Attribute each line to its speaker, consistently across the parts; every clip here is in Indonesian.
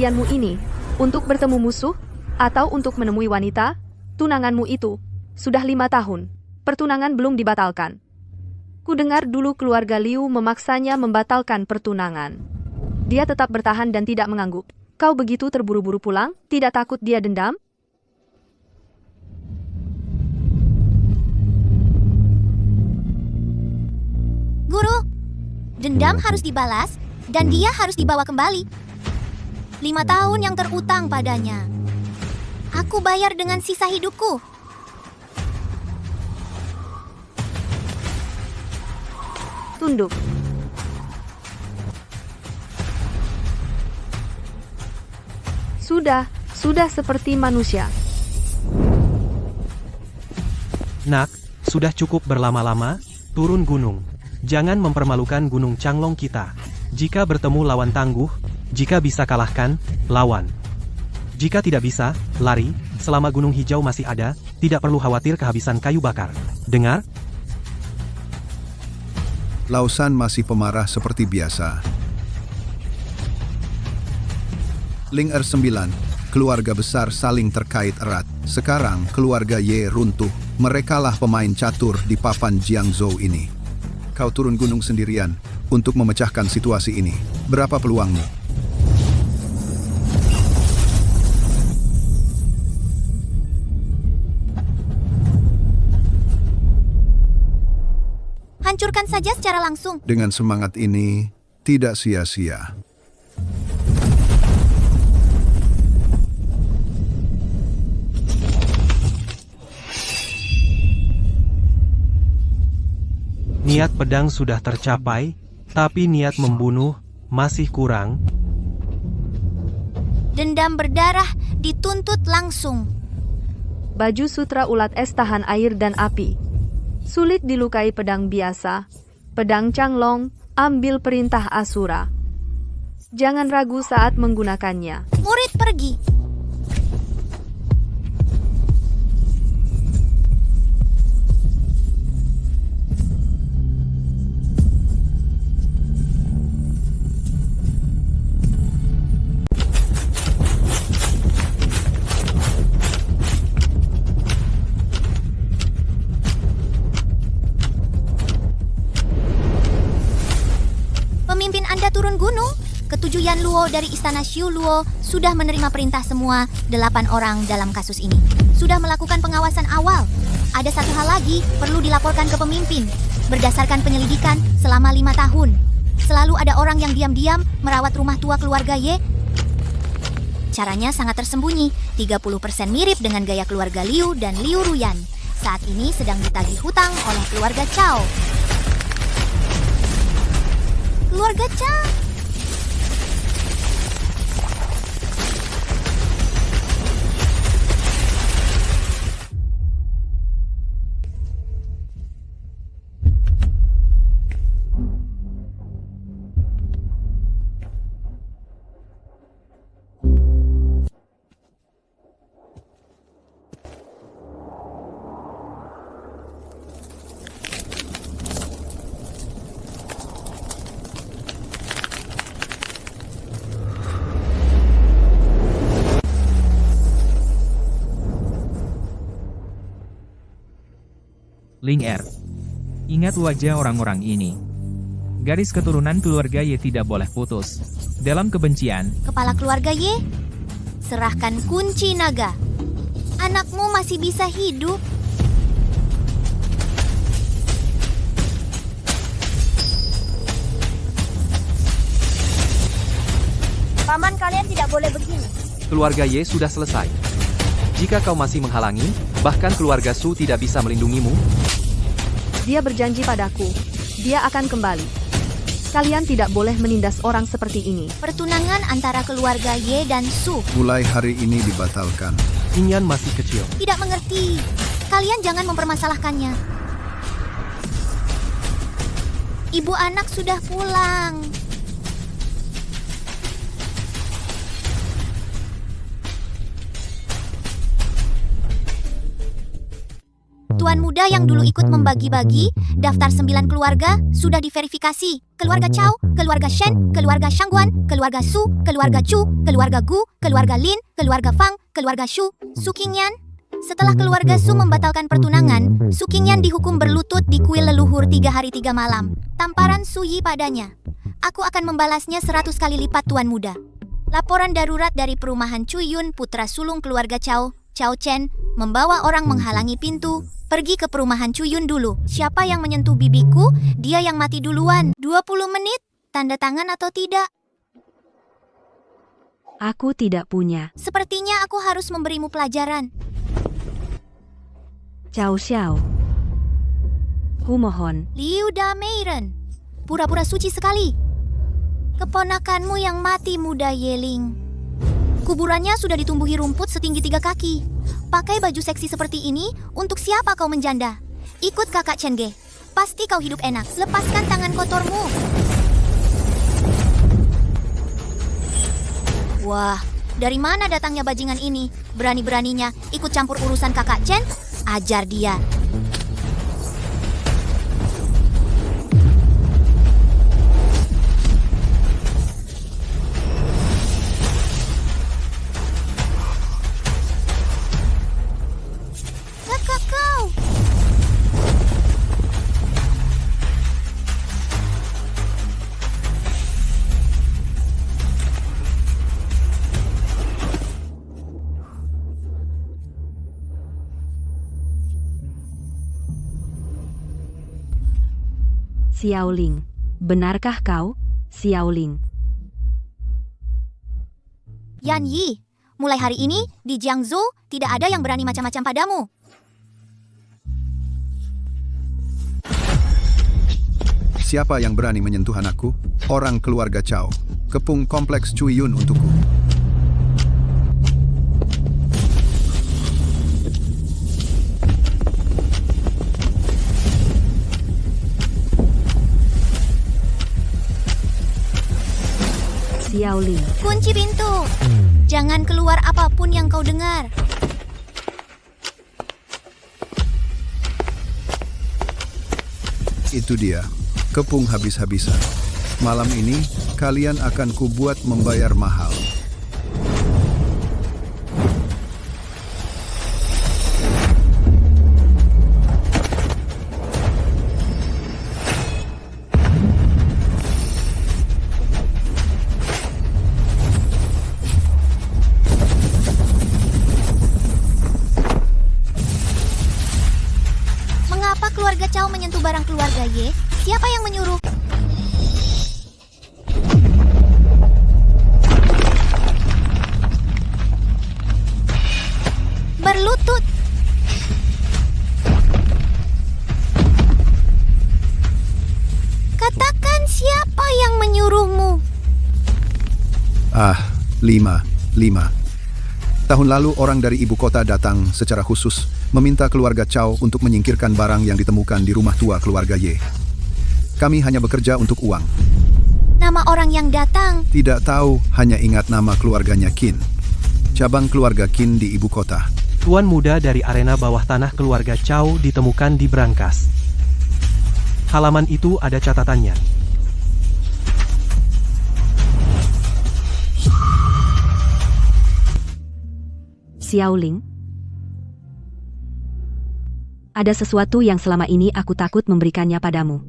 Speaker 1: kepergianmu ini? Untuk bertemu musuh? Atau untuk menemui wanita? Tunanganmu itu sudah 5 tahun. Pertunangan belum dibatalkan. Kudengar dulu keluarga Liu memaksanya membatalkan pertunangan. Dia tetap bertahan dan tidak mengangguk. Kau begitu terburu-buru pulang? Tidak takut dia dendam?
Speaker 2: Guru, dendam harus dibalas dan dia harus dibawa kembali. 5 tahun yang terutang padanya. Aku bayar dengan sisa hidupku.
Speaker 1: Tunduk. Sudah seperti manusia.
Speaker 3: Nak, sudah cukup berlama-lama, turun gunung. Jangan mempermalukan Gunung Changlong kita. Jika bertemu lawan tangguh, jika bisa kalahkan, lawan. Jika tidak bisa, lari. Selama Gunung Hijau masih ada, tidak perlu khawatir kehabisan kayu bakar. Dengar?
Speaker 4: Lao Shan masih pemarah seperti biasa. Ling Er-9, keluarga besar saling terkait erat. Sekarang keluarga Ye runtuh. Merekalah pemain catur di papan Jiangzhou ini. Kau turun gunung sendirian untuk memecahkan situasi ini. Berapa peluangmu?
Speaker 2: Hancurkan saja secara langsung.
Speaker 4: Dengan semangat ini, tidak sia-sia.
Speaker 3: Niat pedang sudah tercapai, tapi niat membunuh masih kurang.
Speaker 2: Dendam berdarah dituntut langsung.
Speaker 1: Baju sutra ulat es tahan air dan api. Sulit dilukai pedang biasa. Pedang Changlong, ambil perintah Asura. Jangan ragu saat menggunakannya.
Speaker 2: Murid pergi. Pemimpin Anda turun gunung. Ketujuh Yan Luo dari Istana Xiu Luo sudah menerima perintah semua 8 orang dalam kasus ini. Sudah melakukan pengawasan awal. Ada satu hal lagi perlu dilaporkan ke pemimpin. Berdasarkan penyelidikan selama 5 tahun, selalu ada orang yang diam-diam merawat rumah tua keluarga Ye. Caranya sangat tersembunyi, 30% mirip dengan gaya keluarga Liu dan Liu Ruyan. Saat ini sedang ditagih hutang oleh keluarga Cao. Keluarga Cao.
Speaker 5: Ling Er. Ingat wajah orang-orang ini. Garis keturunan keluarga Ye tidak boleh putus. Dalam kebencian,
Speaker 2: Kepala keluarga Ye, serahkan kunci naga. Anakmu masih bisa hidup.
Speaker 6: Paman, kalian tidak boleh begini.
Speaker 3: Keluarga Ye sudah selesai. Jika kau masih menghalangi, bahkan keluarga Su tidak bisa melindungimu.
Speaker 1: Dia berjanji padaku. Dia akan kembali. Kalian tidak boleh menindas orang seperti ini.
Speaker 2: Pertunangan antara keluarga Ye dan Su.
Speaker 4: Mulai hari ini dibatalkan.
Speaker 3: Inyan masih kecil.
Speaker 2: Tidak mengerti. Kalian jangan mempermasalahkannya. Ibu anak sudah pulang. Tuan muda yang dulu ikut membagi-bagi, daftar 9 keluarga sudah diverifikasi. Keluarga Chow, keluarga Shen, keluarga Shangguan, keluarga Su, keluarga Chu, keluarga Gu, keluarga Lin, keluarga Fang, keluarga Shu, Su Qingyan. Setelah keluarga Su membatalkan pertunangan, Su Qingyan dihukum berlutut di kuil leluhur 3 hari 3 malam. Tamparan Su Yi padanya. Aku akan membalasnya 100 kali lipat Tuan muda. Laporan darurat dari perumahan Cuyun, putra sulung keluarga Chow, Chow Chen, membawa orang menghalangi pintu. Pergi ke perumahan Cuyun dulu. Siapa yang menyentuh bibiku, dia yang mati duluan. 20 menit, tanda tangan atau tidak?
Speaker 1: Aku tidak punya.
Speaker 2: Sepertinya aku harus memberimu pelajaran.
Speaker 1: Cao Xiao. Kumohon.
Speaker 2: Liu Da Meiren. Pura-pura suci sekali. Keponakanmu yang mati muda Yeling. Kuburannya sudah ditumbuhi rumput setinggi 3 kaki. Pakai baju seksi seperti ini, untuk siapa kau menjanda? Ikut kakak Chen Ge. Pasti kau hidup enak. Lepaskan tangan kotormu. Wah, dari mana datangnya bajingan ini? Berani-beraninya ikut campur urusan kakak Chen? Ajar dia. Kakak kau.
Speaker 1: Xiaoling. Benarkah kau, Xiaoling?
Speaker 2: Yan Yi, mulai hari ini di Jiangzhou tidak ada yang berani macam-macam padamu.
Speaker 4: Siapa yang berani menyentuh anakku? Orang keluarga Chow. Kepung kompleks Cuyun untukku.
Speaker 1: Xiaoling.
Speaker 2: Kunci pintu. Jangan keluar apapun yang kau dengar.
Speaker 4: Itu dia. Kepung habis-habisan. Malam ini, kalian akan kubuat membayar mahal.
Speaker 2: Mengapa keluarga Chow menyentuh barang keluarga Ye? Siapa yang menyuruh? Berlutut. Katakan siapa yang menyuruhmu?
Speaker 4: Lima. Tahun lalu orang dari ibu kota datang secara khusus meminta keluarga Chow untuk menyingkirkan barang yang ditemukan di rumah tua keluarga Ye. Kami hanya bekerja untuk uang.
Speaker 2: Nama orang yang datang.
Speaker 4: Tidak tahu, hanya ingat nama keluarganya Qin. Cabang keluarga Qin di ibu kota.
Speaker 3: Tuan muda dari arena bawah tanah keluarga Chow ditemukan di berangkas. Halaman itu ada catatannya.
Speaker 1: Xiaoling. Ada sesuatu yang selama ini aku takut memberikannya padamu.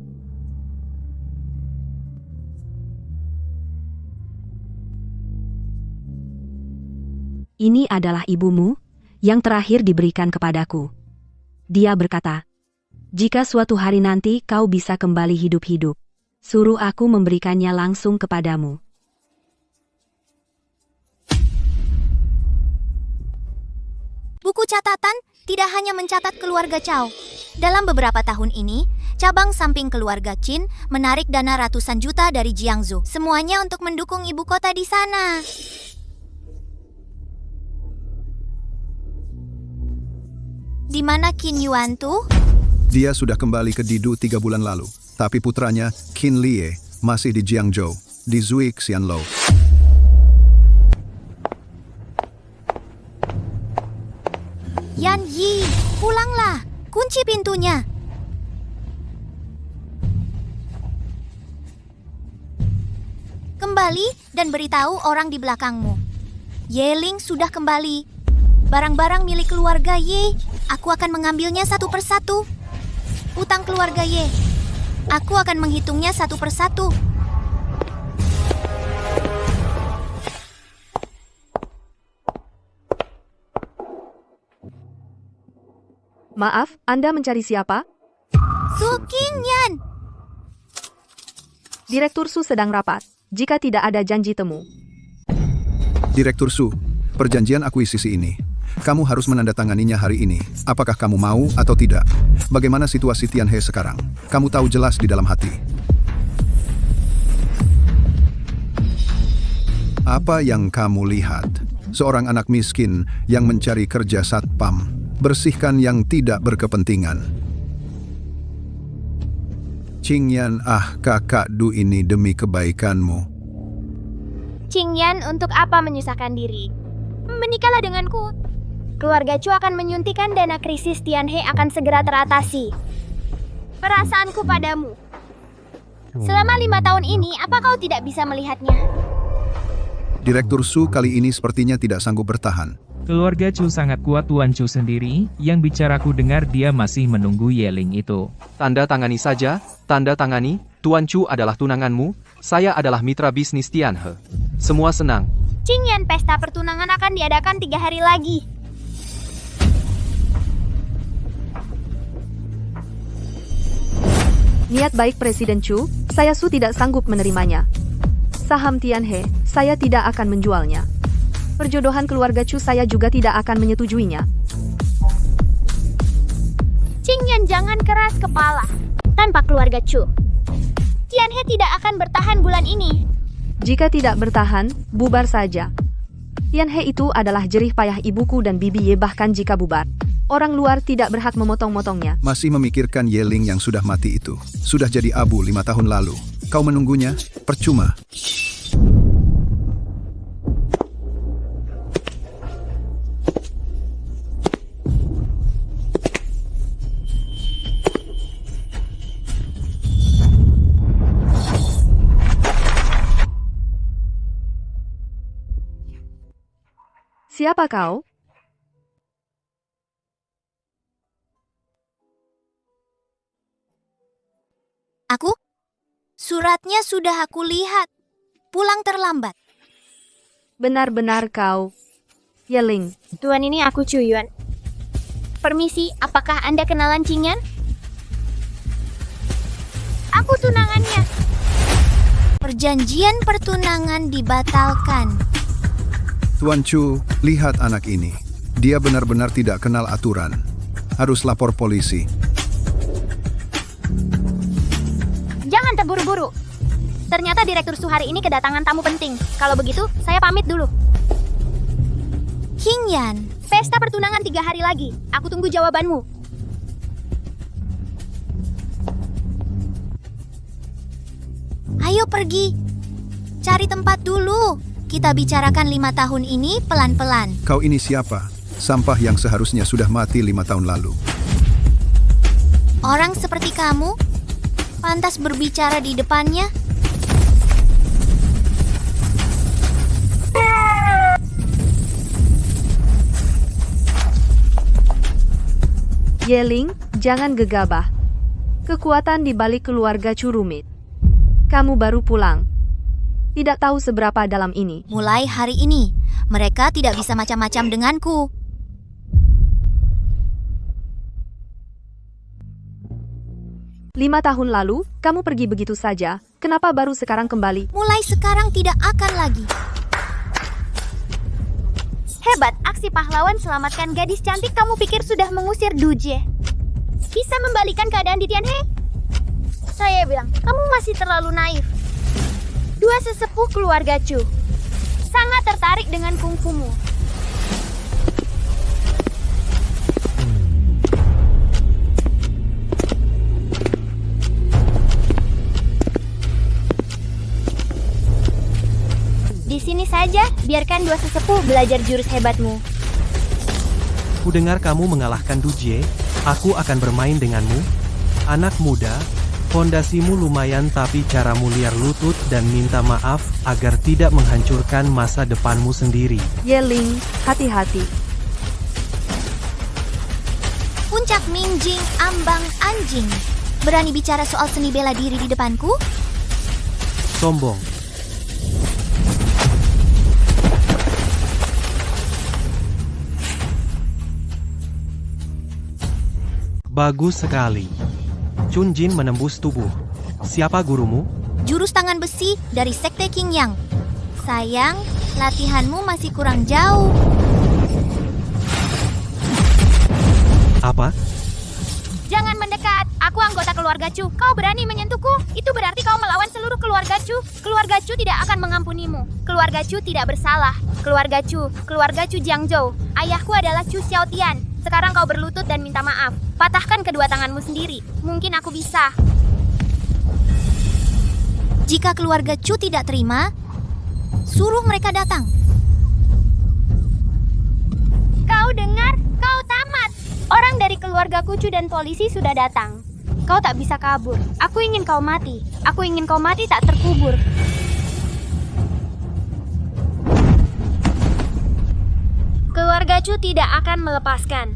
Speaker 1: Ini adalah ibumu, yang terakhir diberikan kepadaku. Dia berkata, jika suatu hari nanti kau bisa kembali hidup-hidup, suruh aku memberikannya langsung kepadamu.
Speaker 2: Buku catatan tidak hanya mencatat keluarga Chow. Dalam beberapa tahun ini, cabang samping keluarga Qin menarik dana ratusan juta dari Jiangzhou. Semuanya untuk mendukung ibu kota di sana. Di mana Qin Yuan tuh?
Speaker 4: Dia sudah kembali ke Didu 3 bulan lalu. Tapi putranya, Qin Lie, masih di Jiangzhou, di Zui Xianlou.
Speaker 2: Yan Yi, pulanglah. Kunci pintunya. Kembali dan beritahu orang di belakangmu. Yeling sudah kembali. Barang-barang milik keluarga Ye, aku akan mengambilnya satu persatu. Utang keluarga Ye, aku akan menghitungnya satu persatu.
Speaker 1: Maaf, Anda mencari siapa?
Speaker 2: Su Qingyan.
Speaker 1: Direktur Su sedang rapat. Jika tidak ada janji temu.
Speaker 4: Direktur Su, perjanjian akuisisi ini, kamu harus menandatanganinya hari ini. Apakah kamu mau atau tidak? Bagaimana situasi Tianhe sekarang? Kamu tahu jelas di dalam hati. Apa yang kamu lihat? Seorang anak miskin yang mencari kerja satpam, bersihkan yang tidak berkepentingan. Qingyan, kakak Du ini demi kebaikanmu.
Speaker 6: Qingyan, untuk apa menyusahkan diri? Menikahlah denganku. Keluarga Chu akan menyuntikkan dana krisis Tianhe akan segera teratasi. Perasaanku padamu. Selama 5 tahun ini, apa kau tidak bisa melihatnya?
Speaker 4: Direktur Su kali ini sepertinya tidak sanggup bertahan.
Speaker 5: Keluarga Chu sangat kuat. Tuan Chu sendiri, yang bicaraku dengar dia masih menunggu Yeling itu.
Speaker 3: Tanda tangani saja, tanda tangani. Tuan Chu adalah tunanganmu, saya adalah mitra bisnis Tianhe. Semua senang.
Speaker 6: Qingyan, pesta pertunangan akan diadakan 3 hari lagi.
Speaker 1: Niat baik Presiden Chu, saya Su tidak sanggup menerimanya. Saham Tianhe, saya tidak akan menjualnya. Perjodohan keluarga Chu saya juga tidak akan menyetujuinya.
Speaker 6: Qingyan, jangan keras kepala. Tanpa keluarga Chu, Tianhe tidak akan bertahan bulan ini.
Speaker 1: Jika tidak bertahan, bubar saja. Tianhe itu adalah jerih payah ibuku dan bibi Ye, bahkan jika bubar, orang luar tidak berhak memotong-motongnya.
Speaker 4: Masih memikirkan Yeling yang sudah mati itu. Sudah jadi abu 5 tahun lalu. Kau menunggunya? Percuma.
Speaker 1: Siapa kau?
Speaker 2: Aku? Suratnya sudah aku lihat. Pulang terlambat.
Speaker 1: Benar-benar kau. Yeling.
Speaker 6: Tuan, ini aku Chu Yuan. Permisi, apakah Anda kenalan Qingyan? Aku tunangannya.
Speaker 2: Perjanjian pertunangan dibatalkan.
Speaker 4: Tuan Chu, lihat anak ini. Dia benar-benar tidak kenal aturan. Harus lapor polisi.
Speaker 6: Jangan terburu-buru. Ternyata Direktur Su hari ini kedatangan tamu penting. Kalau begitu, saya pamit dulu.
Speaker 2: Qingyan,
Speaker 6: Pesta pertunangan 3 hari lagi. Aku tunggu jawabanmu.
Speaker 2: ayo pergi. Cari tempat dulu. Kita bicarakan 5 tahun ini pelan-pelan.
Speaker 4: Kau ini siapa? Sampah yang seharusnya sudah mati 5 tahun lalu.
Speaker 2: Orang seperti kamu, pantas berbicara di depannya.
Speaker 1: Yeling, jangan gegabah. Kekuatan di balik keluarga Chu rumit. Kamu baru pulang. Tidak tahu seberapa dalam ini.
Speaker 2: Mulai hari ini, mereka tidak bisa macam-macam denganku.
Speaker 1: Lima tahun lalu, kamu pergi begitu saja. Kenapa baru sekarang kembali?
Speaker 2: Mulai sekarang tidak akan lagi.
Speaker 6: Hebat, aksi pahlawan selamatkan gadis cantik. Kamu pikir sudah mengusir Duje? Bisa membalikan keadaan di Tianhe? Saya bilang, kamu masih terlalu naif. Dua sesepuh keluarga Chu sangat tertarik dengan kungfumu. Di sini saja, biarkan dua sesepuh belajar jurus hebatmu.
Speaker 3: Kudengar kamu mengalahkan Duje. Aku akan bermain denganmu? Anak muda, fondasimu lumayan tapi caramu liar lutut dan minta maaf agar tidak menghancurkan masa depanmu sendiri.
Speaker 1: Yeling, hati-hati.
Speaker 2: Puncak Minjing ambang anjing. Berani bicara soal seni bela diri di depanku?
Speaker 3: Sombong. Bagus sekali. Chun Jin menembus tubuh. Siapa gurumu?
Speaker 2: Jurus tangan besi dari Sekte King Yang. Sayang, latihanmu masih kurang jauh.
Speaker 3: Apa?
Speaker 6: Jangan mendekat. Aku anggota keluarga Chu. Kau berani menyentuhku? Itu berarti kau melawan seluruh keluarga Chu. Keluarga Chu tidak akan mengampunimu. Keluarga Chu tidak bersalah. Keluarga Chu Jiangzhou. Ayahku adalah Chu Xiaotian. Sekarang kau berlutut dan minta maaf. Patahkan kedua tanganmu sendiri. Mungkin aku bisa.
Speaker 2: Jika keluarga Chu tidak terima, suruh mereka datang.
Speaker 6: Kau dengar? Kau tamat. Orang dari keluarga Chu dan polisi sudah datang. Kau tak bisa kabur. Aku ingin kau mati. Aku ingin kau mati tak terkubur. Keluarga Chu tidak akan melepaskan.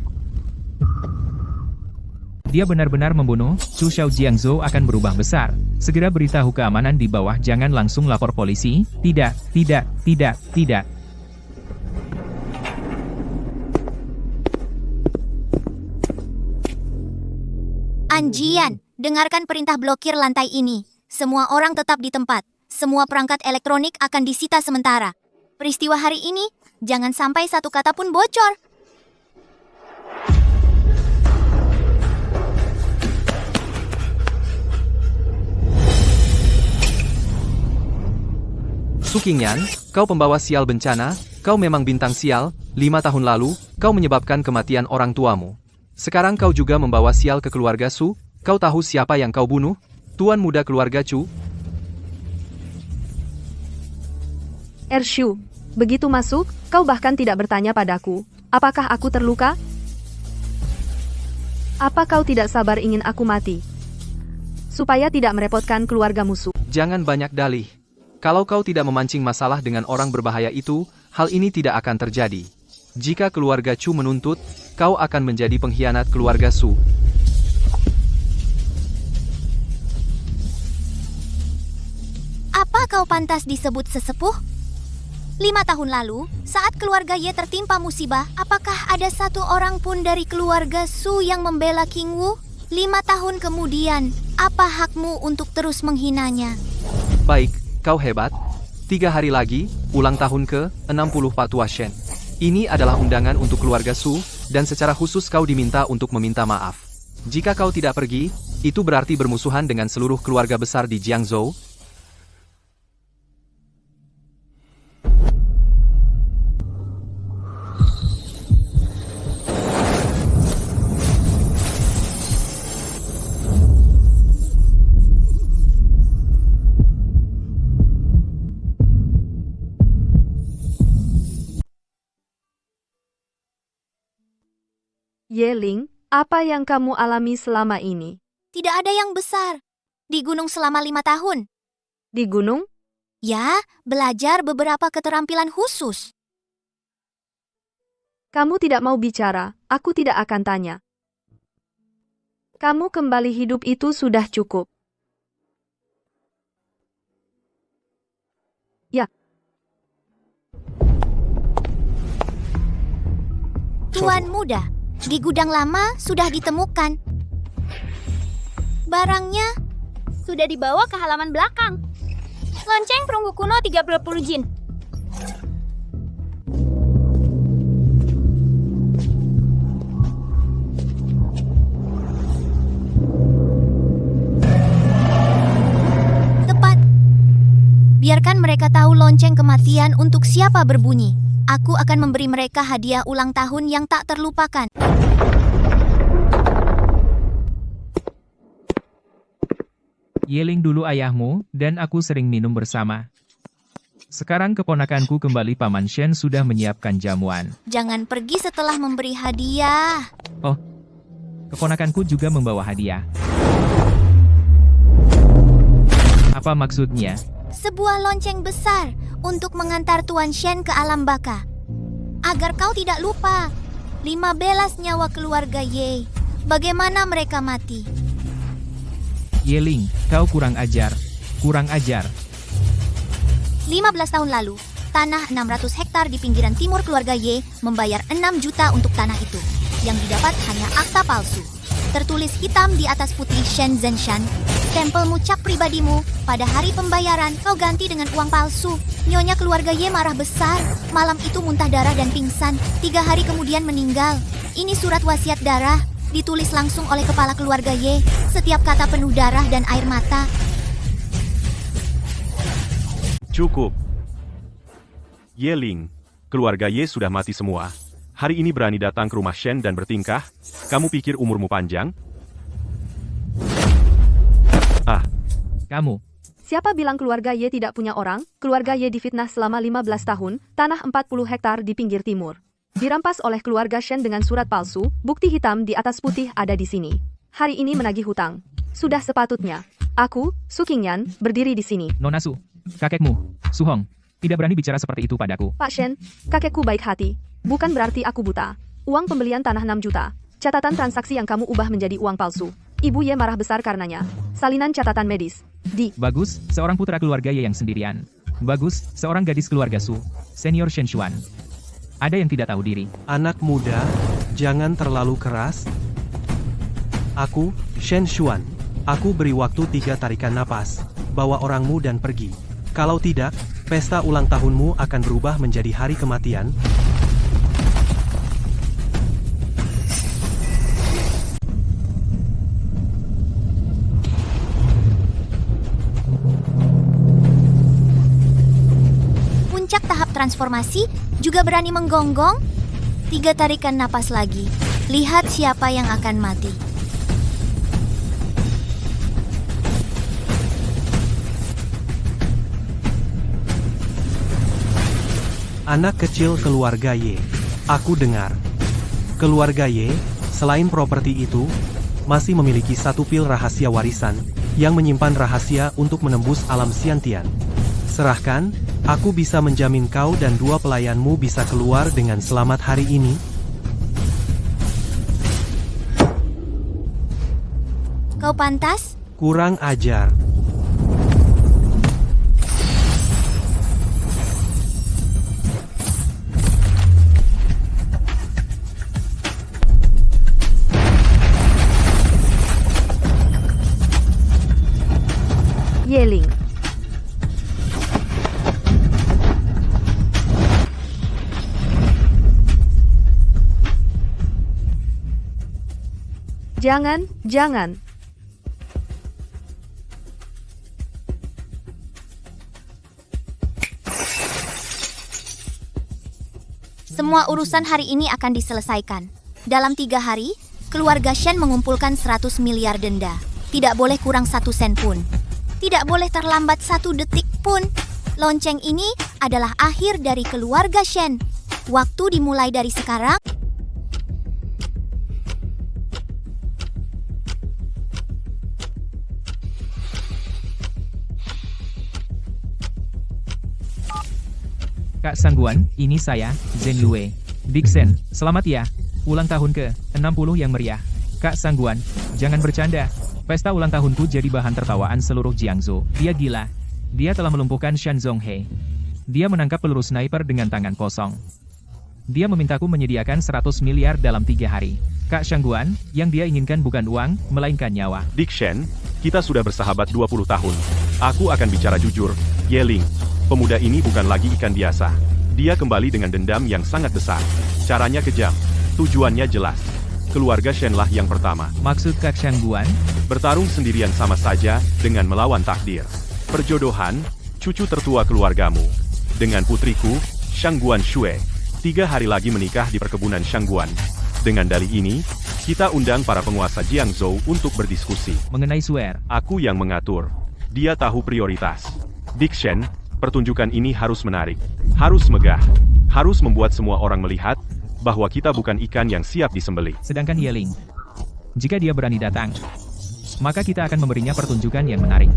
Speaker 5: Dia benar-benar membunuh, Chu Xiao Jiangzhou akan berubah besar. Segera beritahu keamanan di bawah, jangan langsung lapor polisi. Tidak.
Speaker 2: Anjian, dengarkan perintah blokir lantai ini. Semua orang tetap di tempat. Semua perangkat elektronik akan disita sementara. Peristiwa hari ini, jangan sampai satu kata pun bocor.
Speaker 7: Su Qingyan, kau pembawa sial bencana, kau memang bintang sial. 5 tahun lalu, kau menyebabkan kematian orang tuamu. Sekarang kau juga membawa sial ke keluarga Su. Kau tahu siapa yang kau bunuh? Tuan muda keluarga Chu.
Speaker 1: Ershu, begitu masuk, kau bahkan tidak bertanya padaku. Apakah aku terluka? Apa kau tidak sabar ingin aku mati? Supaya tidak merepotkan keluarga musuh.
Speaker 7: Jangan banyak dalih. Kalau kau tidak memancing masalah dengan orang berbahaya itu, hal ini tidak akan terjadi. Jika keluarga Chu menuntut, kau akan menjadi pengkhianat keluarga Su.
Speaker 2: Apa kau pantas disebut sesepuh? 5 tahun lalu, saat keluarga Ye tertimpa musibah, apakah ada satu orang pun dari keluarga Su yang membela King Wu? 5 tahun kemudian, apa hakmu untuk terus menghinanya?
Speaker 7: Baik, kau hebat. 3 hari lagi, ulang tahun ke-60 Patua Shen. Ini adalah undangan untuk keluarga Su, dan secara khusus kau diminta untuk meminta maaf. Jika kau tidak pergi, itu berarti bermusuhan dengan seluruh keluarga besar di Jiangzhou.
Speaker 1: Yeling, apa yang kamu alami selama ini?
Speaker 2: Tidak ada yang besar. Di gunung selama 5 tahun.
Speaker 1: Di gunung?
Speaker 2: Ya, belajar beberapa keterampilan khusus.
Speaker 1: Kamu tidak mau bicara, aku tidak akan tanya. Kamu kembali hidup itu sudah cukup. Ya.
Speaker 2: Tuan muda, di gudang lama sudah ditemukan. Barangnya
Speaker 6: Sudah dibawa ke halaman belakang. Lonceng perunggu kuno 30 jin.
Speaker 2: tepat. Biarkan mereka tahu lonceng kematian untuk siapa berbunyi. Aku akan memberi mereka hadiah ulang tahun yang tak terlupakan.
Speaker 5: Yeling dulu ayahmu, dan aku sering minum bersama. Sekarang keponakanku kembali, Paman Shen sudah menyiapkan jamuan.
Speaker 2: Jangan pergi setelah memberi hadiah.
Speaker 5: Oh, Keponakanku juga membawa hadiah. Apa maksudnya?
Speaker 2: Sebuah lonceng besar untuk mengantar Tuan Shen ke alam baka. Agar kau tidak lupa, 15 nyawa keluarga Ye. Bagaimana mereka mati?
Speaker 5: Yeling, kau kurang ajar. Kurang ajar.
Speaker 2: 15 tahun lalu, tanah 600 hektar di pinggiran timur keluarga Ye membayar 6 juta untuk tanah itu. Yang didapat hanya akta palsu. Tertulis hitam di atas putih Shen Zhenshan. Stempelmu cap pribadimu, pada hari pembayaran kau ganti dengan uang palsu. Nyonya keluarga Ye marah besar. Malam itu muntah darah dan pingsan. 3 hari kemudian meninggal. Ini surat wasiat darah. Ditulis langsung oleh kepala keluarga Ye. Setiap kata penuh darah dan air mata.
Speaker 8: Cukup. Yeling, keluarga Ye sudah mati semua. Hari ini berani datang ke rumah Shen dan bertingkah? Kamu pikir umurmu panjang?
Speaker 5: Kamu.
Speaker 1: Siapa bilang keluarga Ye tidak punya orang? Keluarga Ye difitnah selama 15 tahun, tanah 40 hektar di pinggir timur. Dirampas oleh keluarga Shen dengan surat palsu, bukti hitam di atas putih ada di sini. Hari ini menagih hutang. Sudah sepatutnya. Aku, Su Qingyan, berdiri di sini.
Speaker 5: Nona Su, kakekmu, Su Hong, tidak berani bicara seperti itu padaku.
Speaker 1: Pak Shen, kakekku baik hati. Bukan berarti aku buta. Uang pembelian tanah 6 juta. Catatan transaksi yang kamu ubah menjadi uang palsu. Ibu Ye marah besar karenanya. Salinan catatan medis.
Speaker 5: Bagus, seorang putra keluarga Ye yang sendirian. Bagus, seorang gadis keluarga Su, senior Shen Xuan. Ada yang tidak tahu diri.
Speaker 3: Anak muda, jangan terlalu keras. Aku, Shen Xuan. Aku beri waktu 3 tarikan napas. Bawa orangmu dan pergi. Kalau tidak, pesta ulang tahunmu akan berubah menjadi hari kematian.
Speaker 2: Puncak tahap transformasi juga berani menggonggong. 3 tarikan napas lagi. Lihat siapa yang akan mati.
Speaker 3: Anak kecil keluarga Ye. Aku dengar. Keluarga Ye, selain properti itu, masih memiliki 1 pil rahasia warisan, yang menyimpan rahasia untuk menembus alam Xiantian. Serahkan, aku bisa menjamin kau dan 2 pelayanmu bisa keluar dengan selamat hari ini.
Speaker 2: Kau pantas?
Speaker 3: Kurang ajar.
Speaker 1: Yeling. Jangan.
Speaker 2: Semua urusan hari ini akan diselesaikan. Dalam 3 hari, keluarga Shen mengumpulkan 100 miliar denda. Tidak boleh kurang 1 sen pun. Tidak boleh terlambat 1 detik pun. Lonceng ini adalah akhir dari keluarga Shen. Waktu dimulai dari sekarang.
Speaker 5: Kak Sangguan, ini saya, Zhen Yue. Dixon, selamat ya. Ulang tahun ke-60 yang meriah. Kak Sangguan, jangan bercanda. Pesta ulang tahunku jadi bahan tertawaan seluruh Jiangzhou. Dia gila. Dia telah melumpuhkan Shan Zhonghe. Dia menangkap peluru sniper dengan tangan kosong. Dia memintaku menyediakan 100 miliar dalam 3 hari. Kak Sangguan, yang dia inginkan bukan uang, melainkan nyawa.
Speaker 8: Dick Shen, kita sudah bersahabat 20 tahun. Aku akan bicara jujur. Yeling, pemuda ini bukan lagi ikan biasa. Dia kembali dengan dendam yang sangat besar. Caranya kejam. Tujuannya jelas. Keluarga Shenlah yang pertama.
Speaker 5: Maksud Kak Sangguan?
Speaker 8: Bertarung sendirian sama saja dengan melawan takdir. Perjodohan, cucu tertua keluargamu. Dengan putriku, Shangguan Shue. 3 hari lagi menikah di perkebunan Shangguan. Dengan dalih ini, kita undang para penguasa Jiangzhou untuk berdiskusi.
Speaker 5: Mengenai Suer.
Speaker 8: Aku yang mengatur. Dia tahu prioritas. Dick Shen, pertunjukan ini harus menarik. Harus megah. Harus membuat semua orang melihat bahwa kita bukan ikan yang siap disembelih.
Speaker 5: Sedangkan Yeling. Jika dia berani datang, maka kita akan memberinya pertunjukan yang menarik.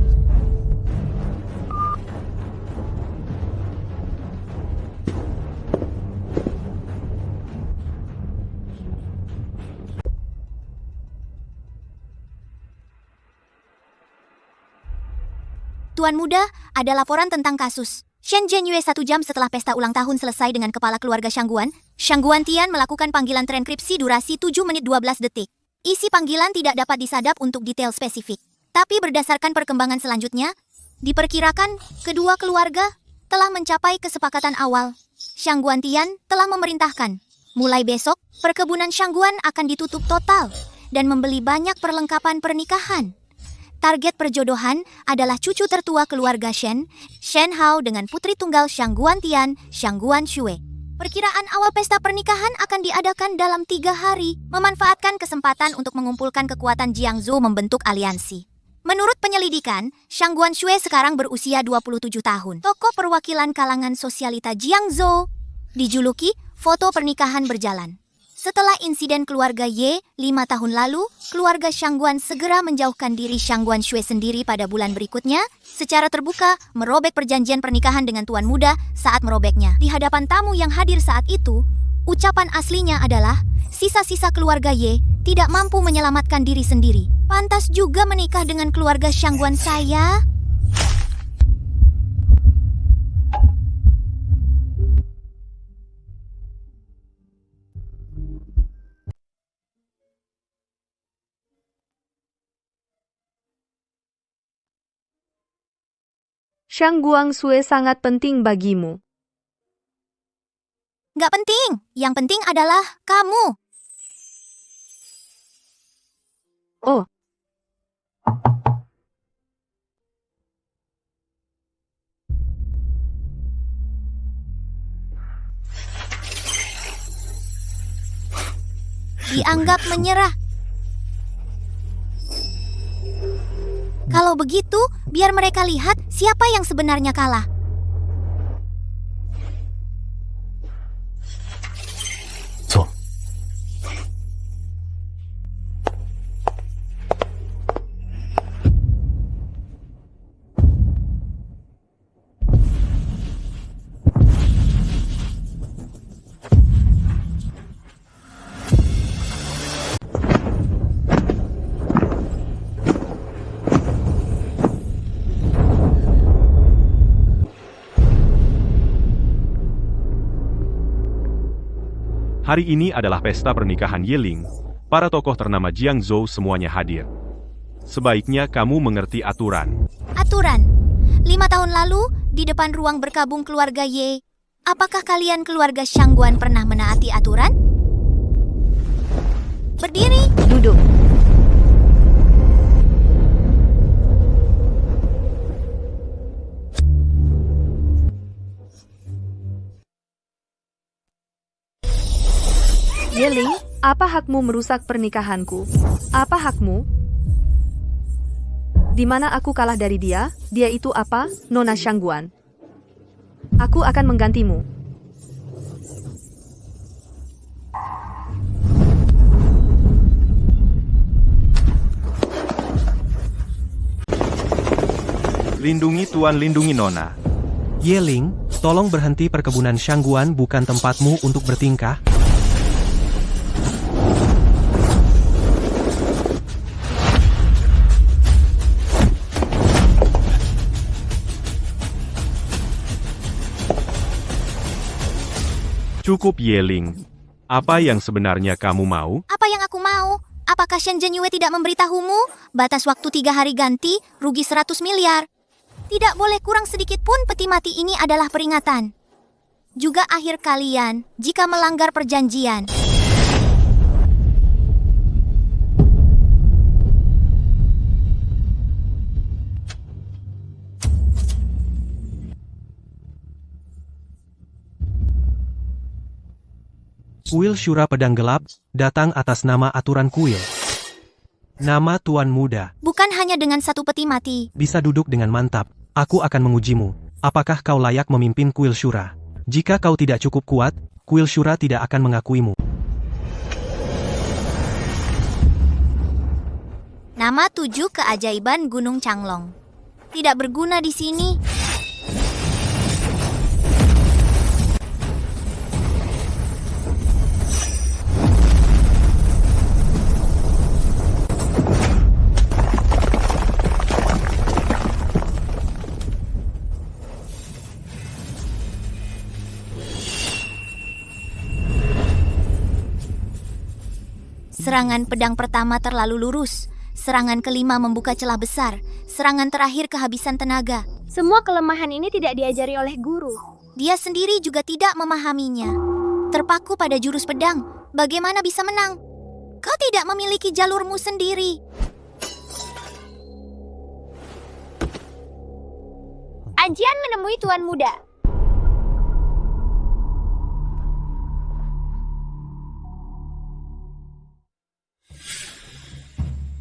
Speaker 2: Tuan Muda, ada laporan tentang kasus. Shen Zhenyue 1 jam setelah pesta ulang tahun selesai dengan kepala keluarga Shangguan, Shangguan Tian melakukan panggilan transkripsi durasi 7 menit 12 detik. Isi panggilan tidak dapat disadap untuk detail spesifik. Tapi berdasarkan perkembangan selanjutnya, diperkirakan kedua keluarga telah mencapai kesepakatan awal. Shangguan Tian telah memerintahkan, mulai besok, perkebunan Shangguan akan ditutup total dan membeli banyak perlengkapan pernikahan. Target perjodohan adalah cucu tertua keluarga Shen, Shen Hao dengan putri tunggal Shangguan Tian, Shangguan Shue. Perkiraan awal pesta pernikahan akan diadakan dalam 3 hari, memanfaatkan kesempatan untuk mengumpulkan kekuatan Jiangzhou membentuk aliansi. Menurut penyelidikan, Shangguan Shue sekarang berusia 27 tahun. Tokoh perwakilan kalangan sosialita Jiangzhou, dijuluki foto pernikahan berjalan. Setelah insiden keluarga Ye 5 tahun lalu, keluarga Shangguan segera menjauhkan diri Shangguan Shue sendiri pada bulan berikutnya, secara terbuka merobek perjanjian pernikahan dengan Tuan Muda saat merobeknya. Di hadapan tamu yang hadir saat itu, ucapan aslinya adalah, sisa-sisa keluarga Ye tidak mampu menyelamatkan diri sendiri. Pantas juga menikah dengan keluarga Shangguan saya.
Speaker 1: Shangguan Shue sangat penting bagimu.
Speaker 2: Nggak penting, yang penting adalah kamu.
Speaker 1: Oh,
Speaker 2: Dianggap menyerah. Kalau begitu, biar mereka lihat siapa yang sebenarnya kalah.
Speaker 8: Hari ini adalah pesta pernikahan Yeling. Para tokoh ternama Jiangzhou semuanya hadir. Sebaiknya kamu mengerti aturan.
Speaker 2: Aturan. 5 tahun lalu, di depan ruang berkabung keluarga Ye, apakah kalian keluarga Shangguan pernah menaati aturan? Berdiri.
Speaker 1: duduk. Yeling, apa hakmu merusak pernikahanku? Apa hakmu? Di mana aku kalah dari dia? Dia itu apa? Nona Shangguan. Aku akan menggantimu.
Speaker 8: Lindungi Tuan, lindungi Nona.
Speaker 3: Yeling, tolong berhenti, perkebunan Shangguan bukan tempatmu untuk bertingkah.
Speaker 8: Cukup Yeling. Apa yang sebenarnya kamu mau?
Speaker 2: Apa yang aku mau? Apakah Shen Zhenyue tidak memberitahumu? Batas waktu 3 hari ganti, rugi 100 miliar. Tidak boleh kurang sedikit pun, peti mati ini adalah peringatan. Juga akhir kalian jika melanggar perjanjian.
Speaker 3: Kuil Syura Pedang Gelap datang atas nama aturan kuil. Nama Tuan Muda.
Speaker 2: Bukan hanya dengan satu peti mati.
Speaker 3: Bisa duduk dengan mantap. Aku akan mengujimu. Apakah kau layak memimpin kuil Syura? Jika kau tidak cukup kuat, kuil Syura tidak akan mengakuimu.
Speaker 2: Nama 7 keajaiban Gunung Changlong. Tidak berguna di sini. Serangan pedang pertama terlalu lurus. Serangan kelima membuka celah besar. Serangan terakhir kehabisan tenaga.
Speaker 6: Semua kelemahan ini tidak diajari oleh guru.
Speaker 2: Dia sendiri juga tidak memahaminya. Terpaku pada jurus pedang, bagaimana bisa menang? Kau tidak memiliki jalurmu sendiri.
Speaker 6: Ajian menemui Tuan Muda.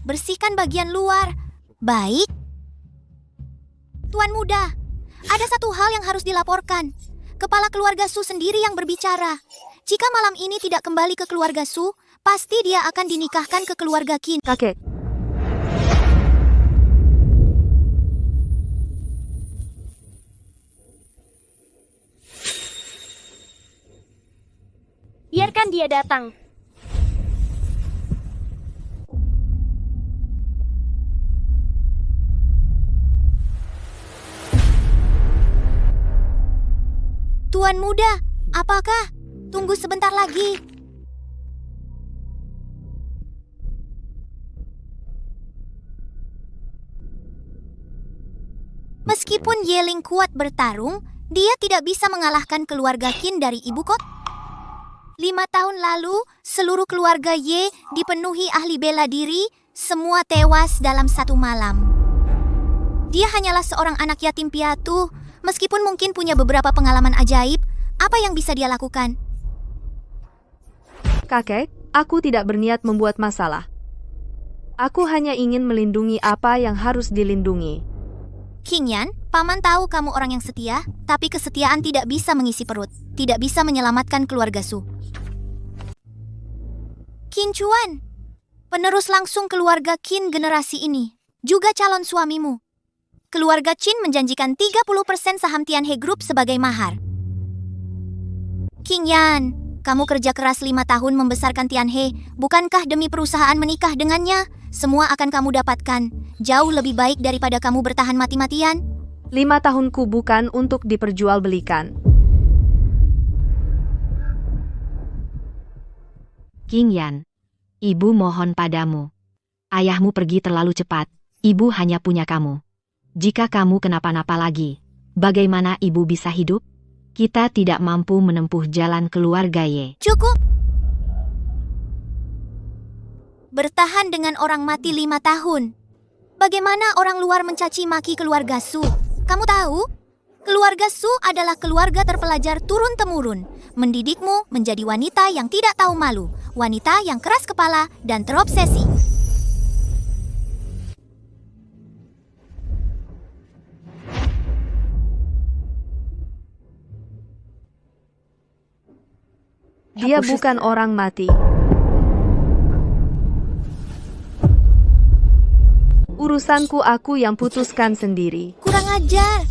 Speaker 2: Bersihkan bagian luar. Baik. Tuan Muda, ada satu hal yang harus dilaporkan. Kepala keluarga Su sendiri yang berbicara. Jika malam ini tidak kembali ke keluarga Su, pasti dia akan dinikahkan ke keluarga Qin.
Speaker 1: Kakek,
Speaker 6: Biarkan dia datang.
Speaker 2: Tuan Muda, apakah? Tunggu sebentar lagi. Meskipun Yeling kuat bertarung, dia tidak bisa mengalahkan keluarga Qin dari ibu kota. 5 tahun lalu, seluruh keluarga Ye dipenuhi ahli bela diri, semua tewas dalam satu malam. Dia hanyalah seorang anak yatim piatu. Meskipun mungkin punya beberapa pengalaman ajaib, apa yang bisa dia lakukan?
Speaker 1: kakek, aku tidak berniat membuat masalah. Aku hanya ingin melindungi apa yang harus dilindungi.
Speaker 2: Qingyan, paman tahu kamu orang yang setia, tapi kesetiaan tidak bisa mengisi perut, tidak bisa menyelamatkan keluarga Su. Qin Chuan, penerus langsung keluarga Qin generasi ini, juga calon suamimu. Keluarga Qin menjanjikan 30% saham Tianhe Group sebagai mahar. Qingyan, kamu kerja keras 5 tahun membesarkan Tianhe, bukankah demi perusahaan menikah dengannya? Semua akan kamu dapatkan, jauh lebih baik daripada kamu bertahan mati-matian.
Speaker 1: 5 tahunku bukan untuk diperjualbelikan.
Speaker 9: Qingyan, ibu mohon padamu. Ayahmu pergi terlalu cepat, ibu hanya punya kamu. Jika kamu kenapa-napa lagi, bagaimana ibu bisa hidup? Kita tidak mampu menempuh jalan keluarga Ye.
Speaker 2: Cukup. Bertahan dengan orang mati 5 tahun. Bagaimana orang luar mencaci maki keluarga Su? Kamu tahu? Keluarga Su adalah keluarga terpelajar turun-temurun. Mendidikmu menjadi wanita yang tidak tahu malu, wanita yang keras kepala dan terobsesi.
Speaker 1: Dia bukan orang mati. Urusanku aku yang putuskan sendiri.
Speaker 2: Kurang ajar.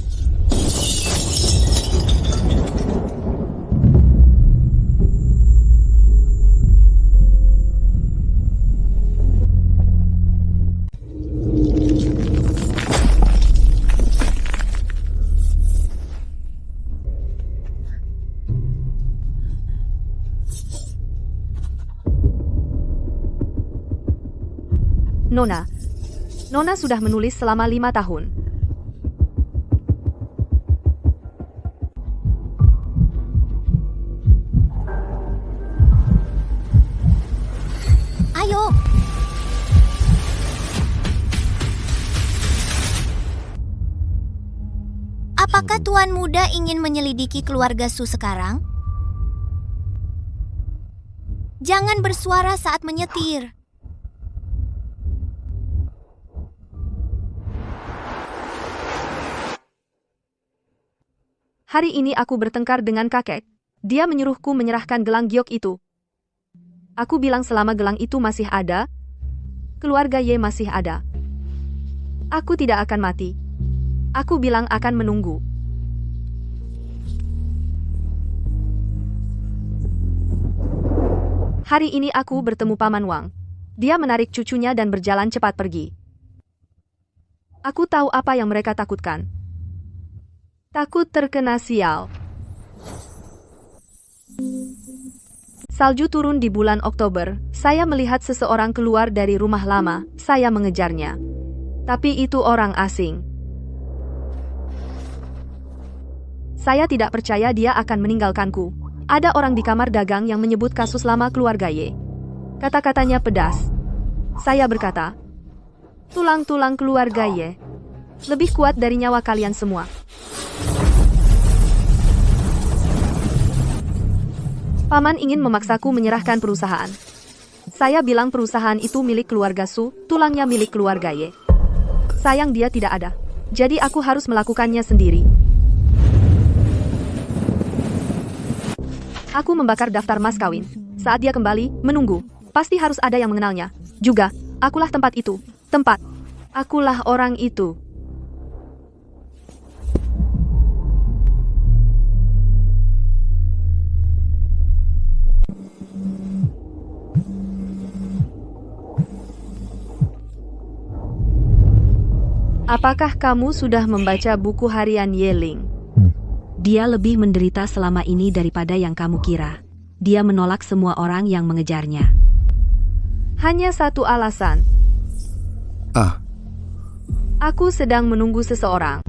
Speaker 1: Nona sudah menulis selama 5 tahun.
Speaker 2: Ayo. Apakah Tuan Muda ingin menyelidiki keluarga Su sekarang? Jangan bersuara saat menyetir.
Speaker 1: Hari ini aku bertengkar dengan kakek. Dia menyuruhku menyerahkan gelang giok itu. Aku bilang selama gelang itu masih ada, keluarga Ye masih ada. Aku tidak akan mati. Aku bilang akan menunggu. Hari ini aku bertemu Paman Wang. Dia menarik cucunya dan berjalan cepat pergi. Aku tahu apa yang mereka takutkan. Takut terkena sial. Salju turun di bulan Oktober. Saya melihat seseorang keluar dari rumah lama. Saya mengejarnya. Tapi itu orang asing. Saya tidak percaya dia akan meninggalkanku. Ada orang di kamar dagang yang menyebut kasus lama keluarga Ye. Kata-katanya pedas. Saya berkata, tulang-tulang keluarga Ye lebih kuat dari nyawa kalian semua. Paman ingin memaksaku menyerahkan perusahaan. Saya bilang perusahaan itu milik keluarga Su, tulangnya milik keluarga Ye. Sayang dia tidak ada. Jadi aku harus melakukannya sendiri. Aku membakar daftar mas kawin. Saat dia kembali, menunggu. Pasti harus ada yang mengenalnya. Juga, akulah tempat itu. Tempat. Akulah orang itu. Apakah kamu sudah membaca buku harian Yeling?
Speaker 9: Dia lebih menderita selama ini daripada yang kamu kira. Dia menolak semua orang yang mengejarnya.
Speaker 1: Hanya satu alasan. Aku sedang menunggu seseorang.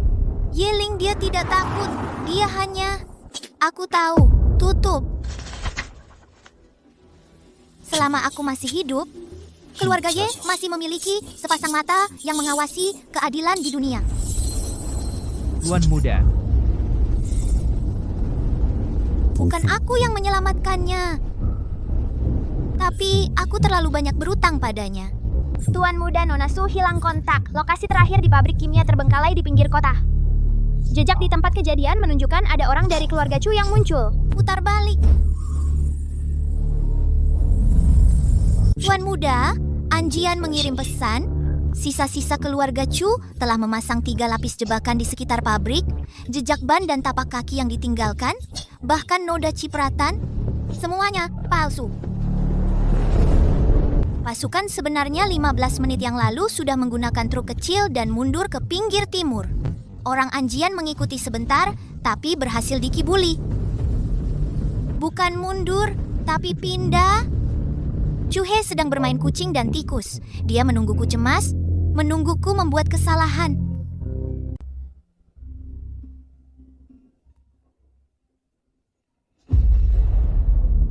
Speaker 2: Yeling dia tidak takut. Dia hanya... Aku tahu. Tutup. Selama aku masih hidup, keluarga Ye masih memiliki sepasang mata yang mengawasi keadilan di dunia.
Speaker 5: Tuan Muda.
Speaker 2: Bukan aku yang menyelamatkannya. Tapi aku terlalu banyak berutang padanya.
Speaker 6: Tuan Muda Nona Su hilang kontak. Lokasi terakhir di pabrik kimia terbengkalai di pinggir kota. Jejak di tempat kejadian menunjukkan ada orang dari keluarga Chu yang muncul.
Speaker 2: Putar balik. Tuan Muda, Anjian mengirim pesan. Sisa-sisa keluarga Chu telah memasang 3 lapis jebakan di sekitar pabrik, jejak ban dan tapak kaki yang ditinggalkan, bahkan noda cipratan, semuanya palsu. Pasukan sebenarnya 15 menit yang lalu sudah menggunakan truk kecil dan mundur ke pinggir timur. Orang Anjian mengikuti sebentar, tapi berhasil dikibuli. Bukan mundur, tapi pindah. Chu He sedang bermain kucing dan tikus. Dia menungguku cemas, menungguku membuat kesalahan.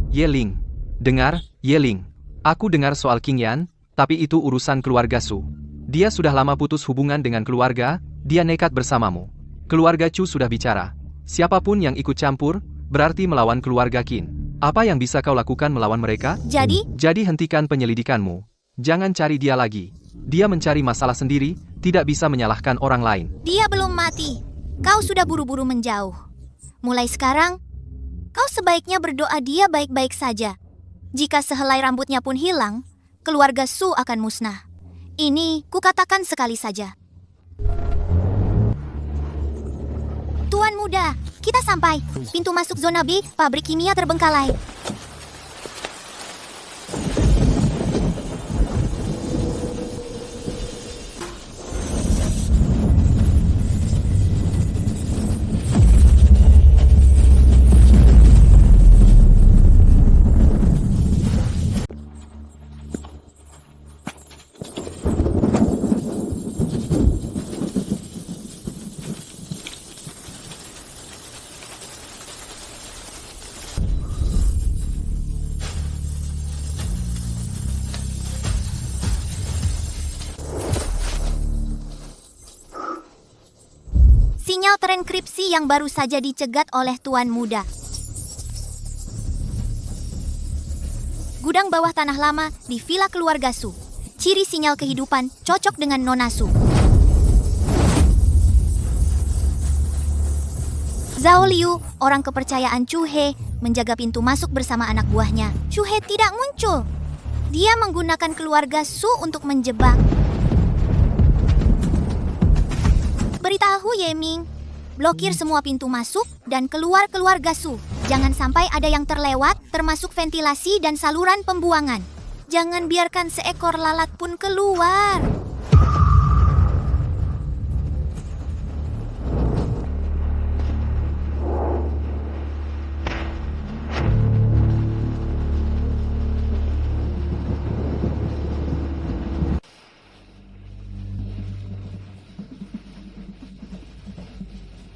Speaker 7: Yeling. Dengar, Yeling. Aku dengar soal King Yan, tapi itu urusan keluarga Su. Dia sudah lama putus hubungan dengan keluarga, dia nekat bersamamu. Keluarga Chu sudah bicara. Siapapun yang ikut campur, berarti melawan keluarga Qin. Apa yang bisa kau lakukan melawan mereka? Jadi hentikan penyelidikanmu. Jangan cari dia lagi. Dia mencari masalah sendiri, tidak bisa menyalahkan orang lain.
Speaker 2: Dia belum mati. Kau sudah buru-buru menjauh. Mulai sekarang, kau sebaiknya berdoa dia baik-baik saja. Jika sehelai rambutnya pun hilang, keluarga Su akan musnah. Ini kukatakan sekali saja. Tuan Muda, kita sampai. Pintu masuk zona B, pabrik kimia terbengkalai. Sinyal terenkripsi yang baru saja dicegat oleh Tuan Muda. Gudang bawah tanah lama di villa keluarga Su. Ciri sinyal kehidupan cocok dengan Nona Su. Zhao Liu, orang kepercayaan Chu He, menjaga pintu masuk bersama anak buahnya. Chu He tidak muncul. Dia menggunakan keluarga Su untuk menjebak. Beritahu Yeming, blokir semua pintu masuk dan keluar keluarga Su. Jangan sampai ada yang terlewat, termasuk ventilasi dan saluran pembuangan. Jangan biarkan seekor lalat pun keluar.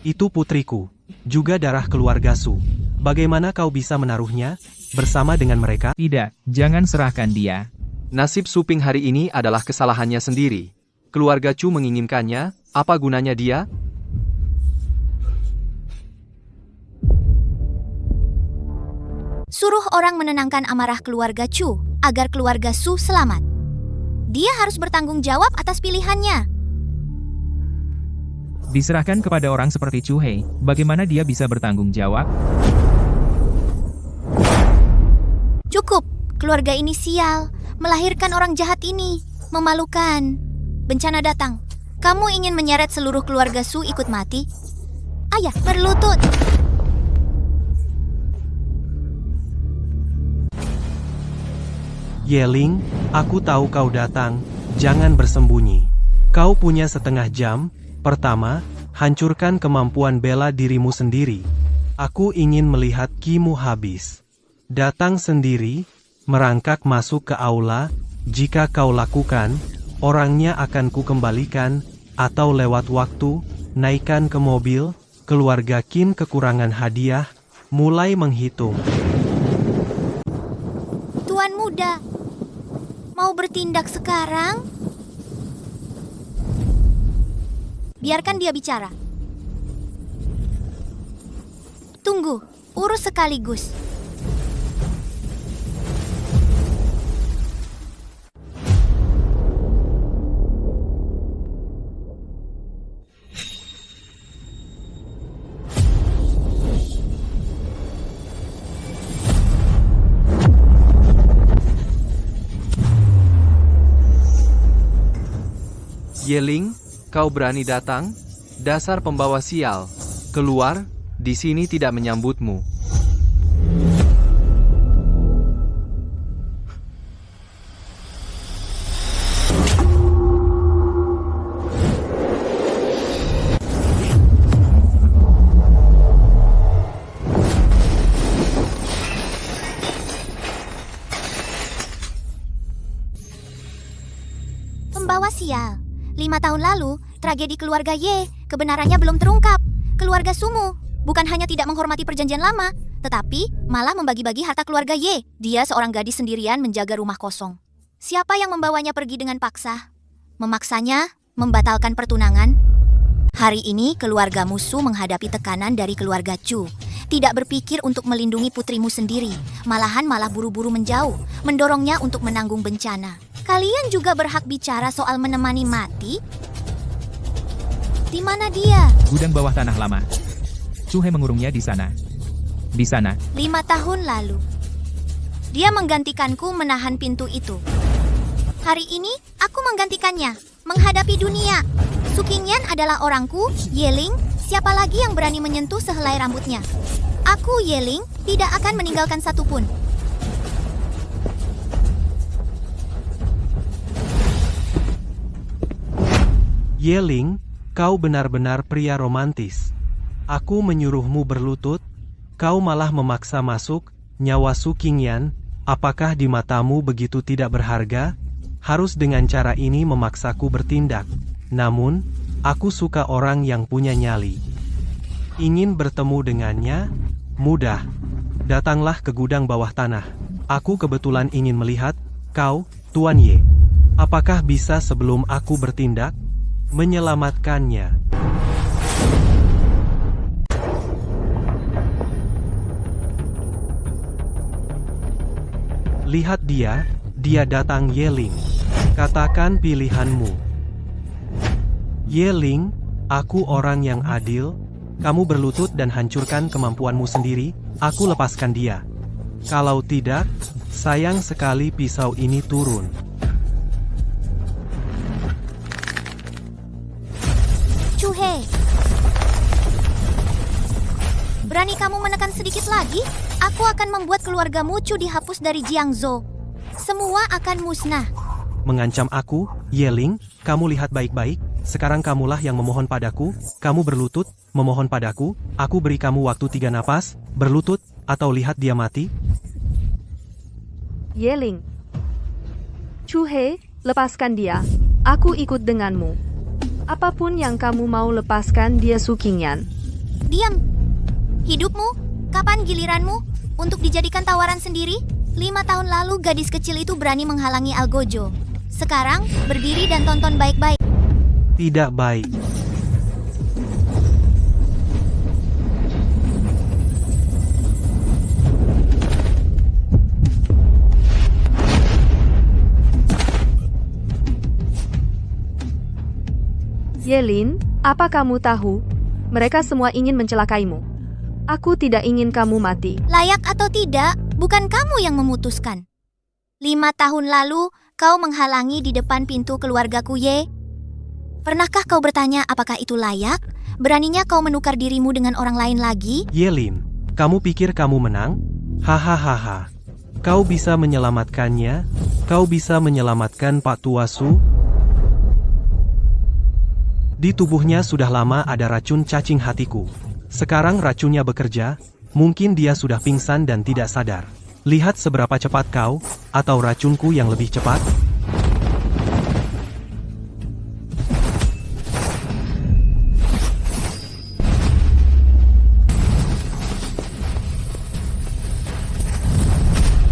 Speaker 3: Itu putriku, juga darah keluarga Su. Bagaimana kau bisa menaruhnya bersama dengan mereka?
Speaker 5: Tidak, jangan serahkan dia.
Speaker 7: Nasib Su Ping hari ini adalah kesalahannya sendiri. Keluarga Chu menginginkannya, apa gunanya dia?
Speaker 2: Suruh orang menenangkan amarah keluarga Chu agar keluarga Su selamat. Dia harus bertanggung jawab atas pilihannya.
Speaker 5: Diserahkan kepada orang seperti Chu Hei, bagaimana dia bisa bertanggung jawab?
Speaker 2: Cukup, keluarga ini sial, melahirkan orang jahat ini, memalukan. Bencana datang, kamu ingin menyeret seluruh keluarga Su ikut mati? Ayah, berlutut.
Speaker 3: Yeling, aku tahu kau datang, jangan bersembunyi. Kau punya setengah jam. Pertama, hancurkan kemampuan bela dirimu sendiri. Aku ingin melihat kimu habis. Datang sendiri, merangkak masuk ke aula. Jika kau lakukan, orangnya akan kukembalikan, atau lewat waktu, naikkan ke mobil. Keluarga Kim kekurangan hadiah, mulai menghitung.
Speaker 2: Tuan muda, mau bertindak sekarang? Biarkan dia bicara. Tunggu, urus sekaligus.
Speaker 7: Yeling, kau berani datang? Dasar pembawa sial. Keluar, di sini tidak menyambutmu.
Speaker 2: Pembawa sial. 5 tahun lalu, tragedi keluarga Ye, kebenarannya belum terungkap. Keluarga Sumu bukan hanya tidak menghormati perjanjian lama, tetapi malah membagi-bagi harta keluarga Ye. Dia seorang gadis sendirian menjaga rumah kosong. Siapa yang membawanya pergi dengan paksa? Memaksanya membatalkan pertunangan? Hari ini keluarga Musu menghadapi tekanan dari keluarga Chu. Tidak berpikir untuk melindungi putrimu sendiri, malah buru-buru menjauh, mendorongnya untuk menanggung bencana. Kalian juga berhak bicara soal menemani mati? Di mana dia?
Speaker 5: Gudang bawah tanah lama. Chu Hei mengurungnya di sana. Di sana.
Speaker 2: 5 tahun lalu. Dia menggantikanku menahan pintu itu. Hari ini, aku menggantikannya. Menghadapi dunia. Su Qingyan adalah orangku, Yeling. Siapa lagi yang berani menyentuh sehelai rambutnya? Aku, Yeling, tidak akan meninggalkan satupun.
Speaker 3: Yeling, kau benar-benar pria romantis. Aku menyuruhmu berlutut, kau malah memaksa masuk. Nyawa Su Qingyan, apakah di matamu begitu tidak berharga? Harus dengan cara ini memaksaku bertindak. Namun, aku suka orang yang punya nyali. Ingin bertemu dengannya? Mudah. Datanglah ke gudang bawah tanah. Aku kebetulan ingin melihat kau, Tuan Ye. Apakah bisa sebelum aku bertindak? Menyelamatkannya. Lihat dia datang Yeling. Katakan pilihanmu. Yeling, aku orang yang adil. Kamu berlutut dan hancurkan kemampuanmu sendiri, aku lepaskan dia. Kalau tidak, Sayang sekali pisau ini turun.
Speaker 2: Chuhe. Berani kamu menekan sedikit lagi? Aku akan membuat keluargamu Chu dihapus dari Jiangzhou. Semua akan musnah.
Speaker 3: Mengancam aku, Yeling, kamu lihat baik-baik, sekarang kamulah yang memohon padaku, kamu berlutut, memohon padaku, aku beri kamu waktu 3 napas, berlutut, atau lihat dia mati.
Speaker 1: Yeling. Chuhe, lepaskan dia. Aku ikut denganmu. Apapun yang kamu mau lepaskan dia Su Qingyan.
Speaker 2: Diam. Hidupmu? Kapan giliranmu? Untuk dijadikan tawaran sendiri? 5 tahun lalu gadis kecil itu berani menghalangi Algojo. Sekarang, berdiri dan tonton baik-baik.
Speaker 3: Tidak baik.
Speaker 1: Yelin, apa kamu tahu? Mereka semua ingin mencelakaimu. Aku tidak ingin kamu mati.
Speaker 2: Layak atau tidak, bukan kamu yang memutuskan. 5 tahun lalu, kau menghalangi di depan pintu keluargaku, Ye. Pernahkah kau bertanya apakah itu layak? Beraninya kau menukar dirimu dengan orang lain lagi?
Speaker 3: Yelin, kamu pikir kamu menang? Hahaha. Kau bisa menyelamatkannya? Kau bisa menyelamatkan Pak Tua Su? Di tubuhnya sudah lama ada racun cacing hatiku. Sekarang racunnya bekerja, mungkin dia sudah pingsan dan tidak sadar. Lihat seberapa cepat kau, atau racunku yang lebih cepat.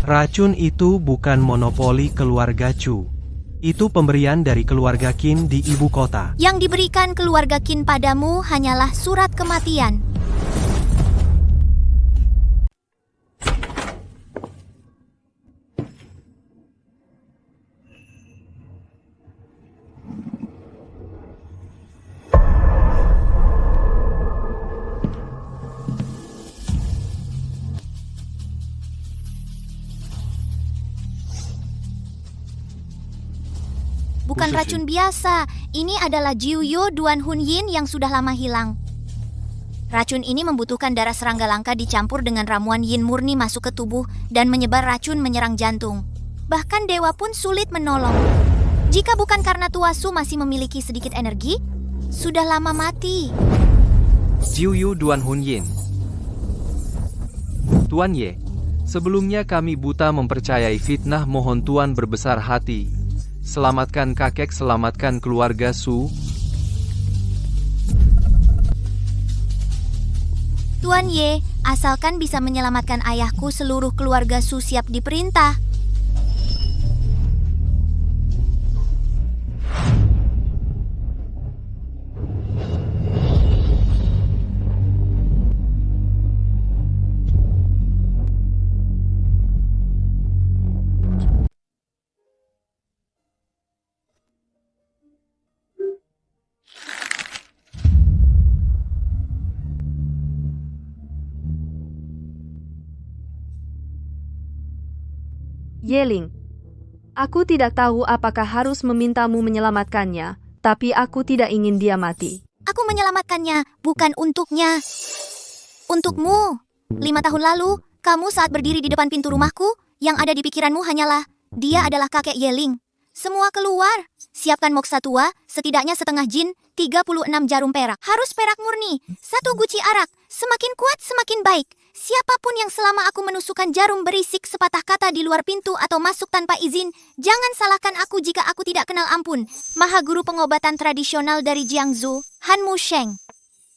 Speaker 3: Racun itu bukan monopoli keluarga Chu. Itu pemberian dari keluarga Qin di ibu kota.
Speaker 2: Yang diberikan keluarga Qin padamu hanyalah surat kematian. Bukan racun biasa, ini adalah Jiuyo Duan Hunyin yang sudah lama hilang. Racun ini membutuhkan darah serangga langka dicampur dengan ramuan yin murni masuk ke tubuh dan menyebar racun menyerang jantung. Bahkan dewa pun sulit menolong. Jika bukan karena Tua Su masih memiliki sedikit energi, sudah lama mati.
Speaker 7: Jiuyu Duan Hunyin. Tuan Ye, sebelumnya kami buta mempercayai fitnah, mohon Tuan berbesar hati. Selamatkan kakek, selamatkan keluarga Su.
Speaker 2: Tuan Ye, asalkan bisa menyelamatkan ayahku, seluruh keluarga Su siap diperintah.
Speaker 1: Yeling. Aku tidak tahu apakah harus memintamu menyelamatkannya, tapi aku tidak ingin dia mati.
Speaker 2: Aku menyelamatkannya, bukan untuknya. Untukmu. 5 tahun lalu, kamu saat berdiri di depan pintu rumahku, yang ada di pikiranmu hanyalah, dia adalah kakek Yeling. Semua keluar. Siapkan moksa tua, setidaknya setengah jin, 36 jarum perak. Harus perak murni, 1 guci arak. Semakin kuat, semakin baik. Siapapun yang selama aku menusukkan jarum berisik sepatah kata di luar pintu atau masuk tanpa izin, jangan salahkan aku jika aku tidak kenal ampun. Maha guru pengobatan tradisional dari Jiangzhou, Han Musheng.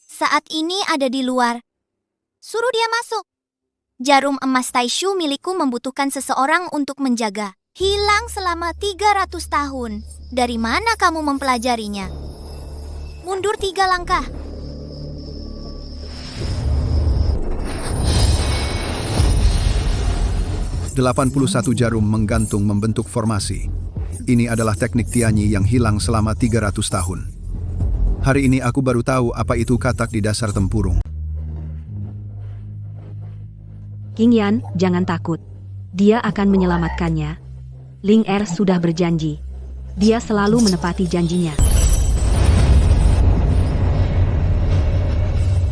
Speaker 2: Saat ini ada di luar. Suruh dia masuk. Jarum emas Taishu milikku membutuhkan seseorang untuk menjaga. Hilang selama 300 tahun. Dari mana kamu mempelajarinya? Mundur 3 langkah.
Speaker 4: "81 jarum menggantung membentuk formasi. Ini adalah teknik Tianyi yang hilang selama 300 tahun. Hari ini aku baru tahu apa itu katak di dasar tempurung."
Speaker 9: Qingyan, jangan takut. Dia akan menyelamatkannya. Ling Er sudah berjanji. Dia selalu menepati janjinya.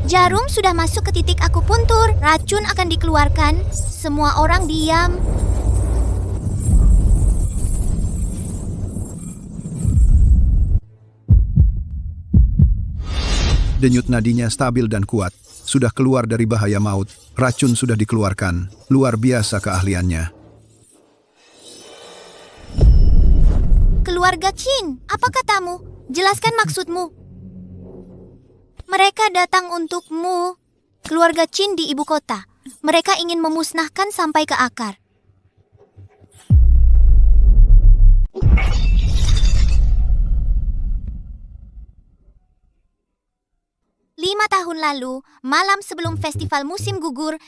Speaker 2: Jarum sudah masuk ke titik akupuntur. Racun akan dikeluarkan. Semua orang diam.
Speaker 4: Denyut nadinya stabil dan kuat. Sudah keluar dari bahaya maut. Racun sudah dikeluarkan. Luar biasa keahliannya.
Speaker 2: Keluarga Qin, apa katamu? Jelaskan maksudmu. Mereka datang untukmu. Keluarga Qin di ibu kota. Mereka ingin memusnahkan sampai ke akar. Lima tahun lalu, malam sebelum festival musim gugur,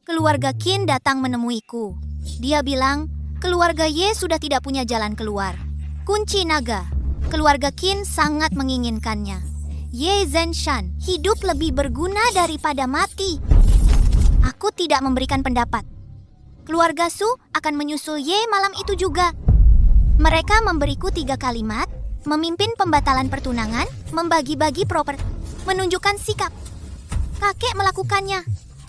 Speaker 2: keluarga Qin datang menemuiku. Dia bilang, keluarga Ye sudah tidak punya jalan keluar. Kunci naga. Keluarga Qin sangat menginginkannya. Ye Zenshan hidup lebih berguna daripada mati. Aku tidak memberikan pendapat. Keluarga Su akan menyusul Ye malam itu juga. Mereka memberiku 3 kalimat, memimpin pembatalan pertunangan, membagi-bagi properti, menunjukkan sikap. Kakek melakukannya.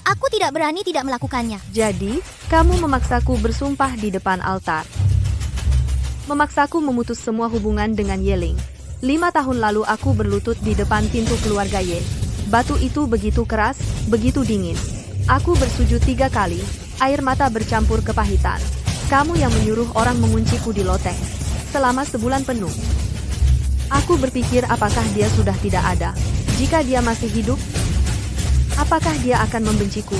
Speaker 2: Aku tidak berani tidak melakukannya.
Speaker 1: Jadi, kamu memaksaku bersumpah di depan altar. Memaksaku memutus semua hubungan dengan Yeling. 5 tahun lalu aku berlutut di depan pintu keluarga Ye. Batu itu begitu keras, begitu dingin. Aku bersujud 3 kali, air mata bercampur kepahitan. Kamu yang menyuruh orang mengunciku di loteng. Selama sebulan penuh. Aku berpikir apakah dia sudah tidak ada. Jika dia masih hidup, apakah dia akan membenciku?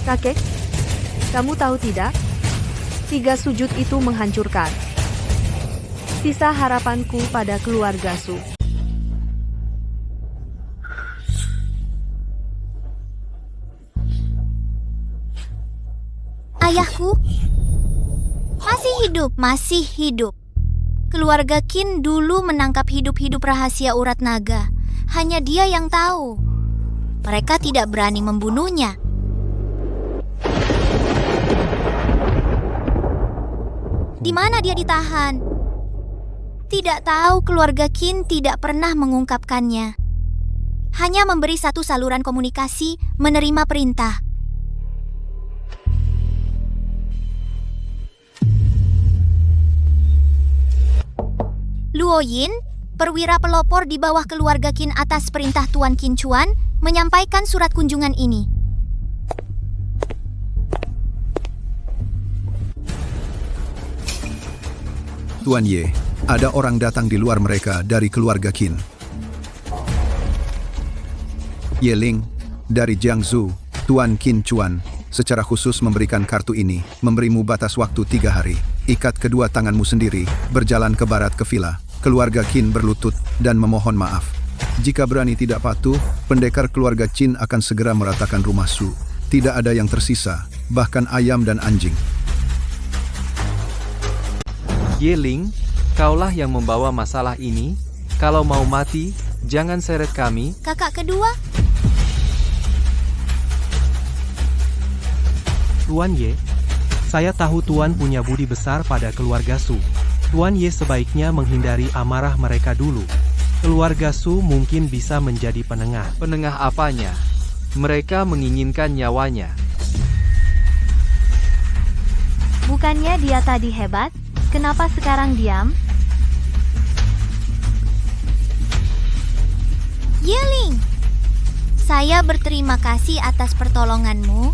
Speaker 1: Kakek, kamu tahu tidak? 3 sujud itu menghancurkan sisa harapanku pada keluarga Su.
Speaker 2: Ayahku masih hidup. Keluarga Qin dulu menangkap hidup-hidup rahasia urat naga. Hanya dia yang tahu. Mereka tidak berani membunuhnya. Di mana dia ditahan? Tidak tahu, keluarga Qin tidak pernah mengungkapkannya. Hanya memberi satu saluran komunikasi, menerima perintah. Luo Yin, perwira pelopor di bawah keluarga Qin atas perintah Tuan Qin Chuan, menyampaikan surat kunjungan ini.
Speaker 4: Tuan Ye, ada orang datang di luar mereka dari keluarga Qin. Ye Ling, dari Jiangsu, Tuan Qin Chuan, secara khusus memberikan kartu ini, memberimu batas waktu 3 hari. Ikat kedua tanganmu sendiri, berjalan ke barat ke villa. Keluarga Qin berlutut dan memohon maaf. Jika berani tidak patuh, pendekar keluarga Qin akan segera meratakan rumah Su. Tidak ada yang tersisa, bahkan ayam dan anjing.
Speaker 7: Yeling, kaulah yang membawa masalah ini. Kalau mau mati, jangan seret kami.
Speaker 2: Kakak kedua,
Speaker 3: Tuan Ye, saya tahu Tuan punya budi besar pada keluarga Su. Tuan Ye sebaiknya menghindari amarah mereka dulu. Keluarga Su mungkin bisa menjadi penengah.
Speaker 7: Penengah apanya? Mereka menginginkan nyawanya.
Speaker 1: Bukannya dia tadi hebat? Kenapa sekarang diam?
Speaker 2: Yeling, saya berterima kasih atas pertolonganmu.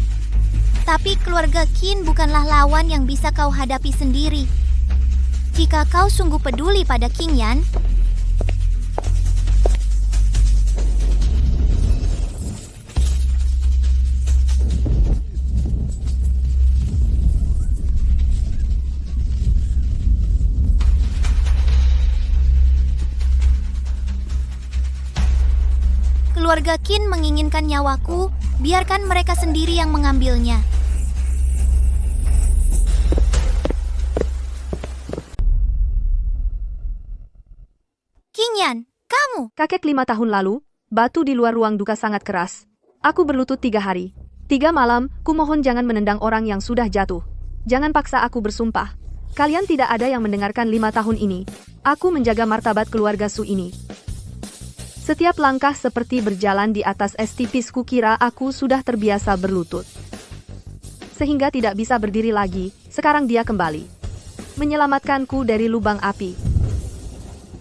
Speaker 2: Tapi keluarga Qin bukanlah lawan yang bisa kau hadapi sendiri. Jika kau sungguh peduli pada King Yan, keluarga Qin menginginkan nyawaku, biarkan mereka sendiri yang mengambilnya. King Yan, kamu!
Speaker 1: Kakek 5 tahun lalu, batu di luar ruang duka sangat keras. Aku berlutut 3 hari. 3 malam, kumohon jangan menendang orang yang sudah jatuh. Jangan paksa aku bersumpah. Kalian tidak ada yang mendengarkan 5 tahun ini. Aku menjaga martabat keluarga Su ini. Setiap langkah seperti berjalan di atas es tipis, kukira aku sudah terbiasa berlutut. Sehingga tidak bisa berdiri lagi, sekarang dia kembali. Menyelamatkanku dari lubang api.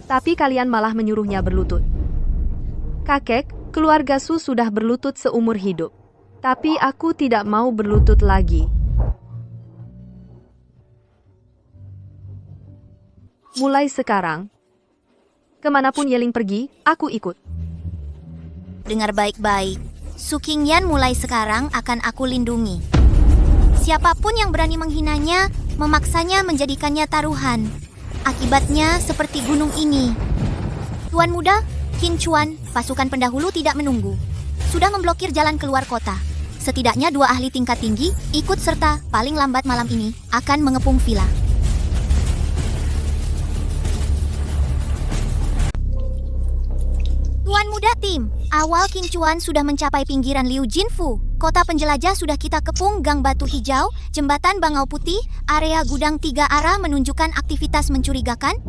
Speaker 1: Tapi kalian malah menyuruhnya berlutut. Kakek, keluarga Su sudah berlutut seumur hidup. Tapi aku tidak mau berlutut lagi. Mulai sekarang, kemanapun Yeling pergi, aku ikut.
Speaker 2: Dengar baik-baik. Su Qingyan mulai sekarang akan aku lindungi. Siapapun yang berani menghinanya, memaksanya menjadikannya taruhan. Akibatnya seperti gunung ini. Tuan muda, Qin Chuan, pasukan pendahulu tidak menunggu. Sudah memblokir jalan keluar kota. Setidaknya 2 ahli tingkat tinggi ikut serta paling lambat malam ini akan mengepung villa. Tuan muda tim, awal Qin Chuan sudah mencapai pinggiran Liu Jinfu. Kota penjelajah sudah kita kepung, gang batu hijau, jembatan bangau putih, area gudang 3 arah menunjukkan aktivitas mencurigakan.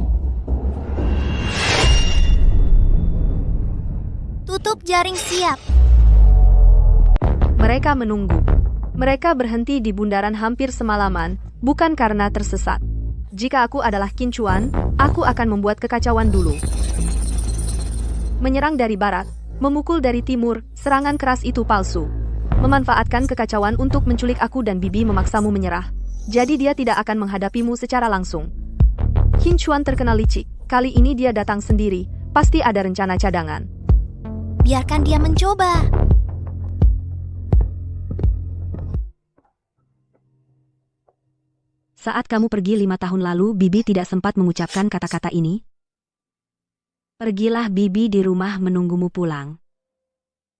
Speaker 2: Tutup jaring siap.
Speaker 1: Mereka menunggu. Mereka berhenti di bundaran hampir semalaman, bukan karena tersesat. Jika aku adalah Qin Chuan, aku akan membuat kekacauan dulu. Menyerang dari barat, memukul dari timur, serangan keras itu palsu. Memanfaatkan kekacauan untuk menculik aku dan Bibi memaksamu menyerah. Jadi dia tidak akan menghadapimu secara langsung. Qin Chuan terkenal licik. Kali ini dia datang sendiri, pasti ada rencana cadangan.
Speaker 2: Biarkan dia mencoba.
Speaker 9: Saat kamu pergi 5 tahun lalu, Bibi tidak sempat mengucapkan kata-kata ini. Pergilah, Bibi di rumah menunggumu pulang.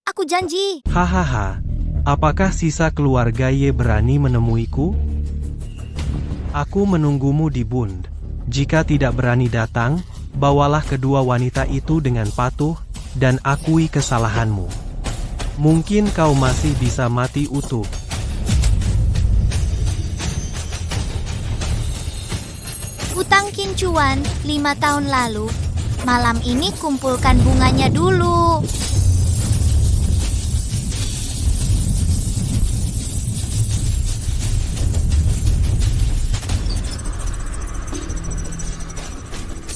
Speaker 2: Aku janji.
Speaker 3: Hahaha, apakah sisa keluarga Ye berani menemuiku? Aku menunggumu di Bund. Jika tidak berani datang, bawalah kedua wanita itu dengan patuh, dan akui kesalahanmu. Mungkin kau masih bisa mati utuh.
Speaker 2: Hutang Qin Chuan 5 tahun lalu. Malam ini kumpulkan bunganya dulu.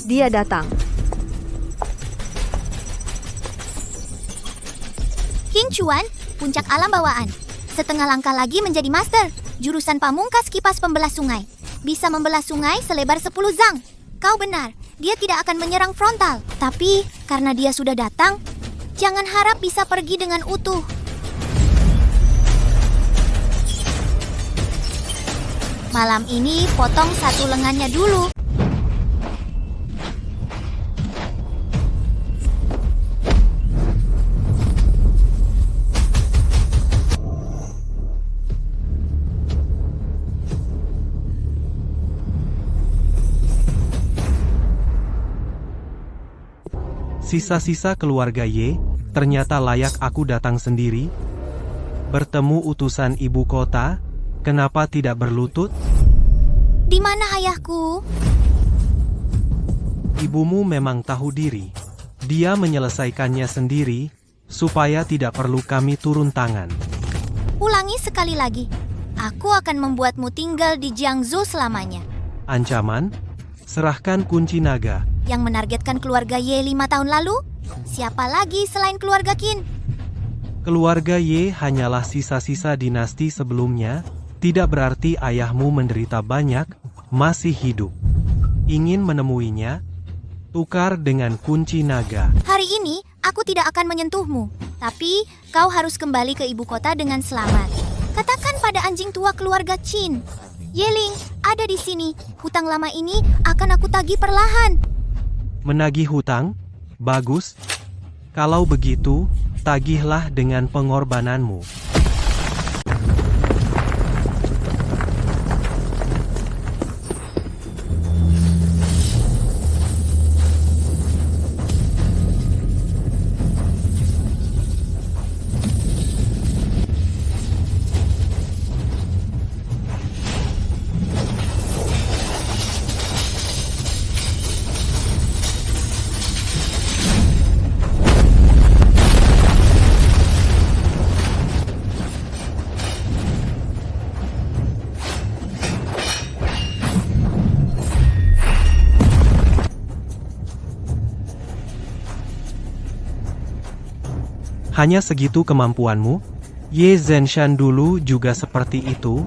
Speaker 1: Dia datang.
Speaker 2: Qin Chuan, puncak alam bawaan. Setengah langkah lagi menjadi master. Jurusan pamungkas kipas pembelah sungai. Bisa membelah sungai selebar 10 zang. Kau benar, dia tidak akan menyerang frontal. Tapi, karena dia sudah datang, jangan harap bisa pergi dengan utuh. Malam ini, potong satu lengannya dulu.
Speaker 3: Sisa-sisa keluarga Ye, ternyata layak aku datang sendiri. Bertemu utusan ibu kota, kenapa tidak berlutut?
Speaker 2: Di mana ayahku?
Speaker 3: Ibumu memang tahu diri. Dia menyelesaikannya sendiri, supaya tidak perlu kami turun tangan.
Speaker 2: Ulangi sekali lagi. Aku akan membuatmu tinggal di Jiangsu selamanya.
Speaker 3: Ancaman? Serahkan kunci naga.
Speaker 2: Yang menargetkan keluarga Ye 5 tahun lalu? Siapa lagi selain keluarga Qin?
Speaker 3: Keluarga Ye hanyalah sisa-sisa dinasti sebelumnya, tidak berarti ayahmu menderita banyak, masih hidup. Ingin menemuinya? Tukar dengan kunci naga.
Speaker 2: Hari ini, aku tidak akan menyentuhmu. Tapi, kau harus kembali ke ibu kota dengan selamat. Katakan pada anjing tua keluarga Qin. Yeling, ada di sini. Hutang lama ini akan aku tagih perlahan.
Speaker 3: Menagih hutang? Bagus. Kalau begitu, tagihlah dengan pengorbananmu. Hanya segitu kemampuanmu? Ye Zenshan dulu juga seperti itu?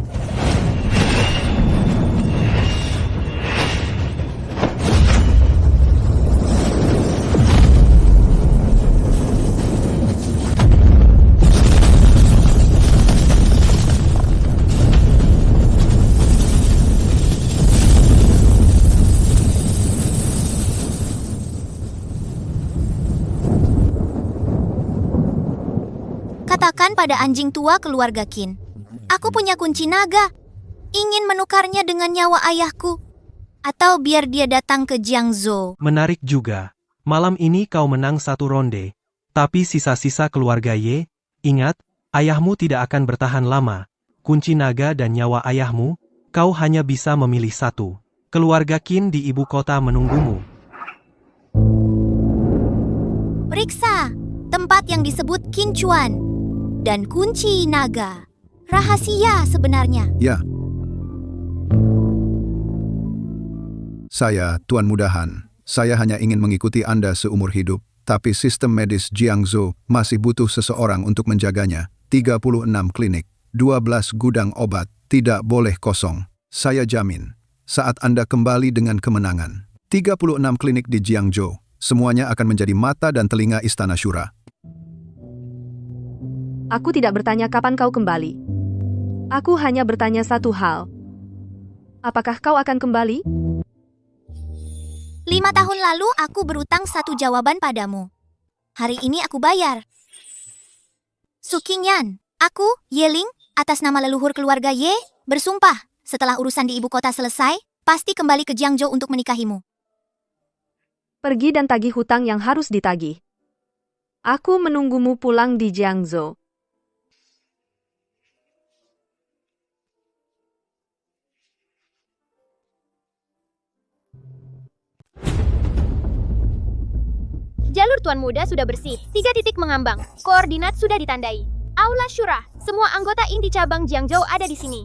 Speaker 2: Katakan pada anjing tua keluarga Qin, aku punya kunci naga. Ingin menukarnya dengan nyawa ayahku. Atau biar dia datang ke Jiangzhou.
Speaker 3: Menarik juga. Malam ini kau menang 1 ronde. Tapi sisa-sisa keluarga Ye, ingat, ayahmu tidak akan bertahan lama. Kunci naga dan nyawa ayahmu, kau hanya bisa memilih 1. Keluarga Qin di ibu kota menunggumu.
Speaker 2: Periksa tempat yang disebut Qin Chuan dan kunci naga. Rahasia sebenarnya.
Speaker 4: Ya. Saya, Tuan Mudahan. Saya hanya ingin mengikuti Anda seumur hidup. Tapi sistem medis Jiangzhou masih butuh seseorang untuk menjaganya. 36 klinik, 12 gudang obat, tidak boleh kosong. Saya jamin, saat Anda kembali dengan kemenangan, 36 klinik di Jiangzhou, semuanya akan menjadi mata dan telinga Istana Syura.
Speaker 1: Aku tidak bertanya kapan kau kembali. Aku hanya bertanya satu hal. Apakah kau akan kembali?
Speaker 2: 5 tahun lalu aku berutang 1 jawaban padamu. Hari ini aku bayar. Su Qingyan, aku, Yeling, atas nama leluhur keluarga Ye, bersumpah, setelah urusan di ibu kota selesai, pasti kembali ke Jiangzhou untuk menikahimu.
Speaker 1: Pergi dan tagih hutang yang harus ditagih. Aku menunggumu pulang di Jiangzhou.
Speaker 6: Jalur Tuan Muda sudah bersih. 3 titik mengambang. Koordinat sudah ditandai. Aula Syura. Semua anggota inti cabang Jiangzhou ada di sini.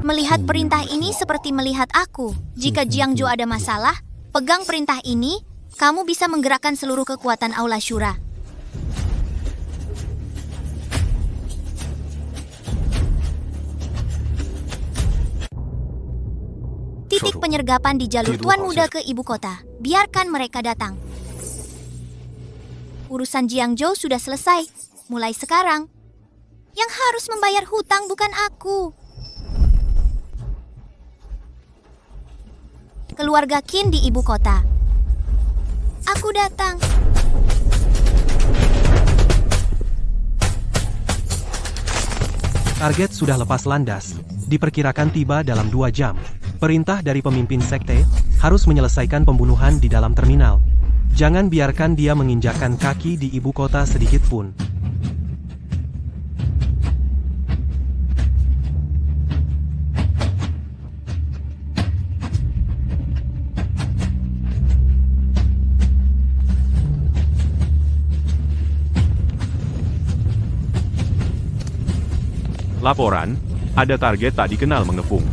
Speaker 2: Melihat perintah ini seperti melihat aku. Jika Jiangzhou ada masalah, pegang perintah ini, kamu bisa menggerakkan seluruh kekuatan Aula Syura. Titik penyergapan di jalur Tuan Muda ke ibu kota. Biarkan mereka datang. Urusan Jiangzhou sudah selesai. Mulai sekarang, yang harus membayar hutang bukan aku. Keluarga Qin di ibu kota. Aku datang.
Speaker 3: Target sudah lepas landas. Diperkirakan tiba dalam 2 jam. Perintah dari pemimpin sekte, harus menyelesaikan pembunuhan di dalam terminal. Jangan biarkan dia menginjakkan kaki di ibu kota sedikit pun.
Speaker 8: Laporan, ada target tak dikenal mengepung.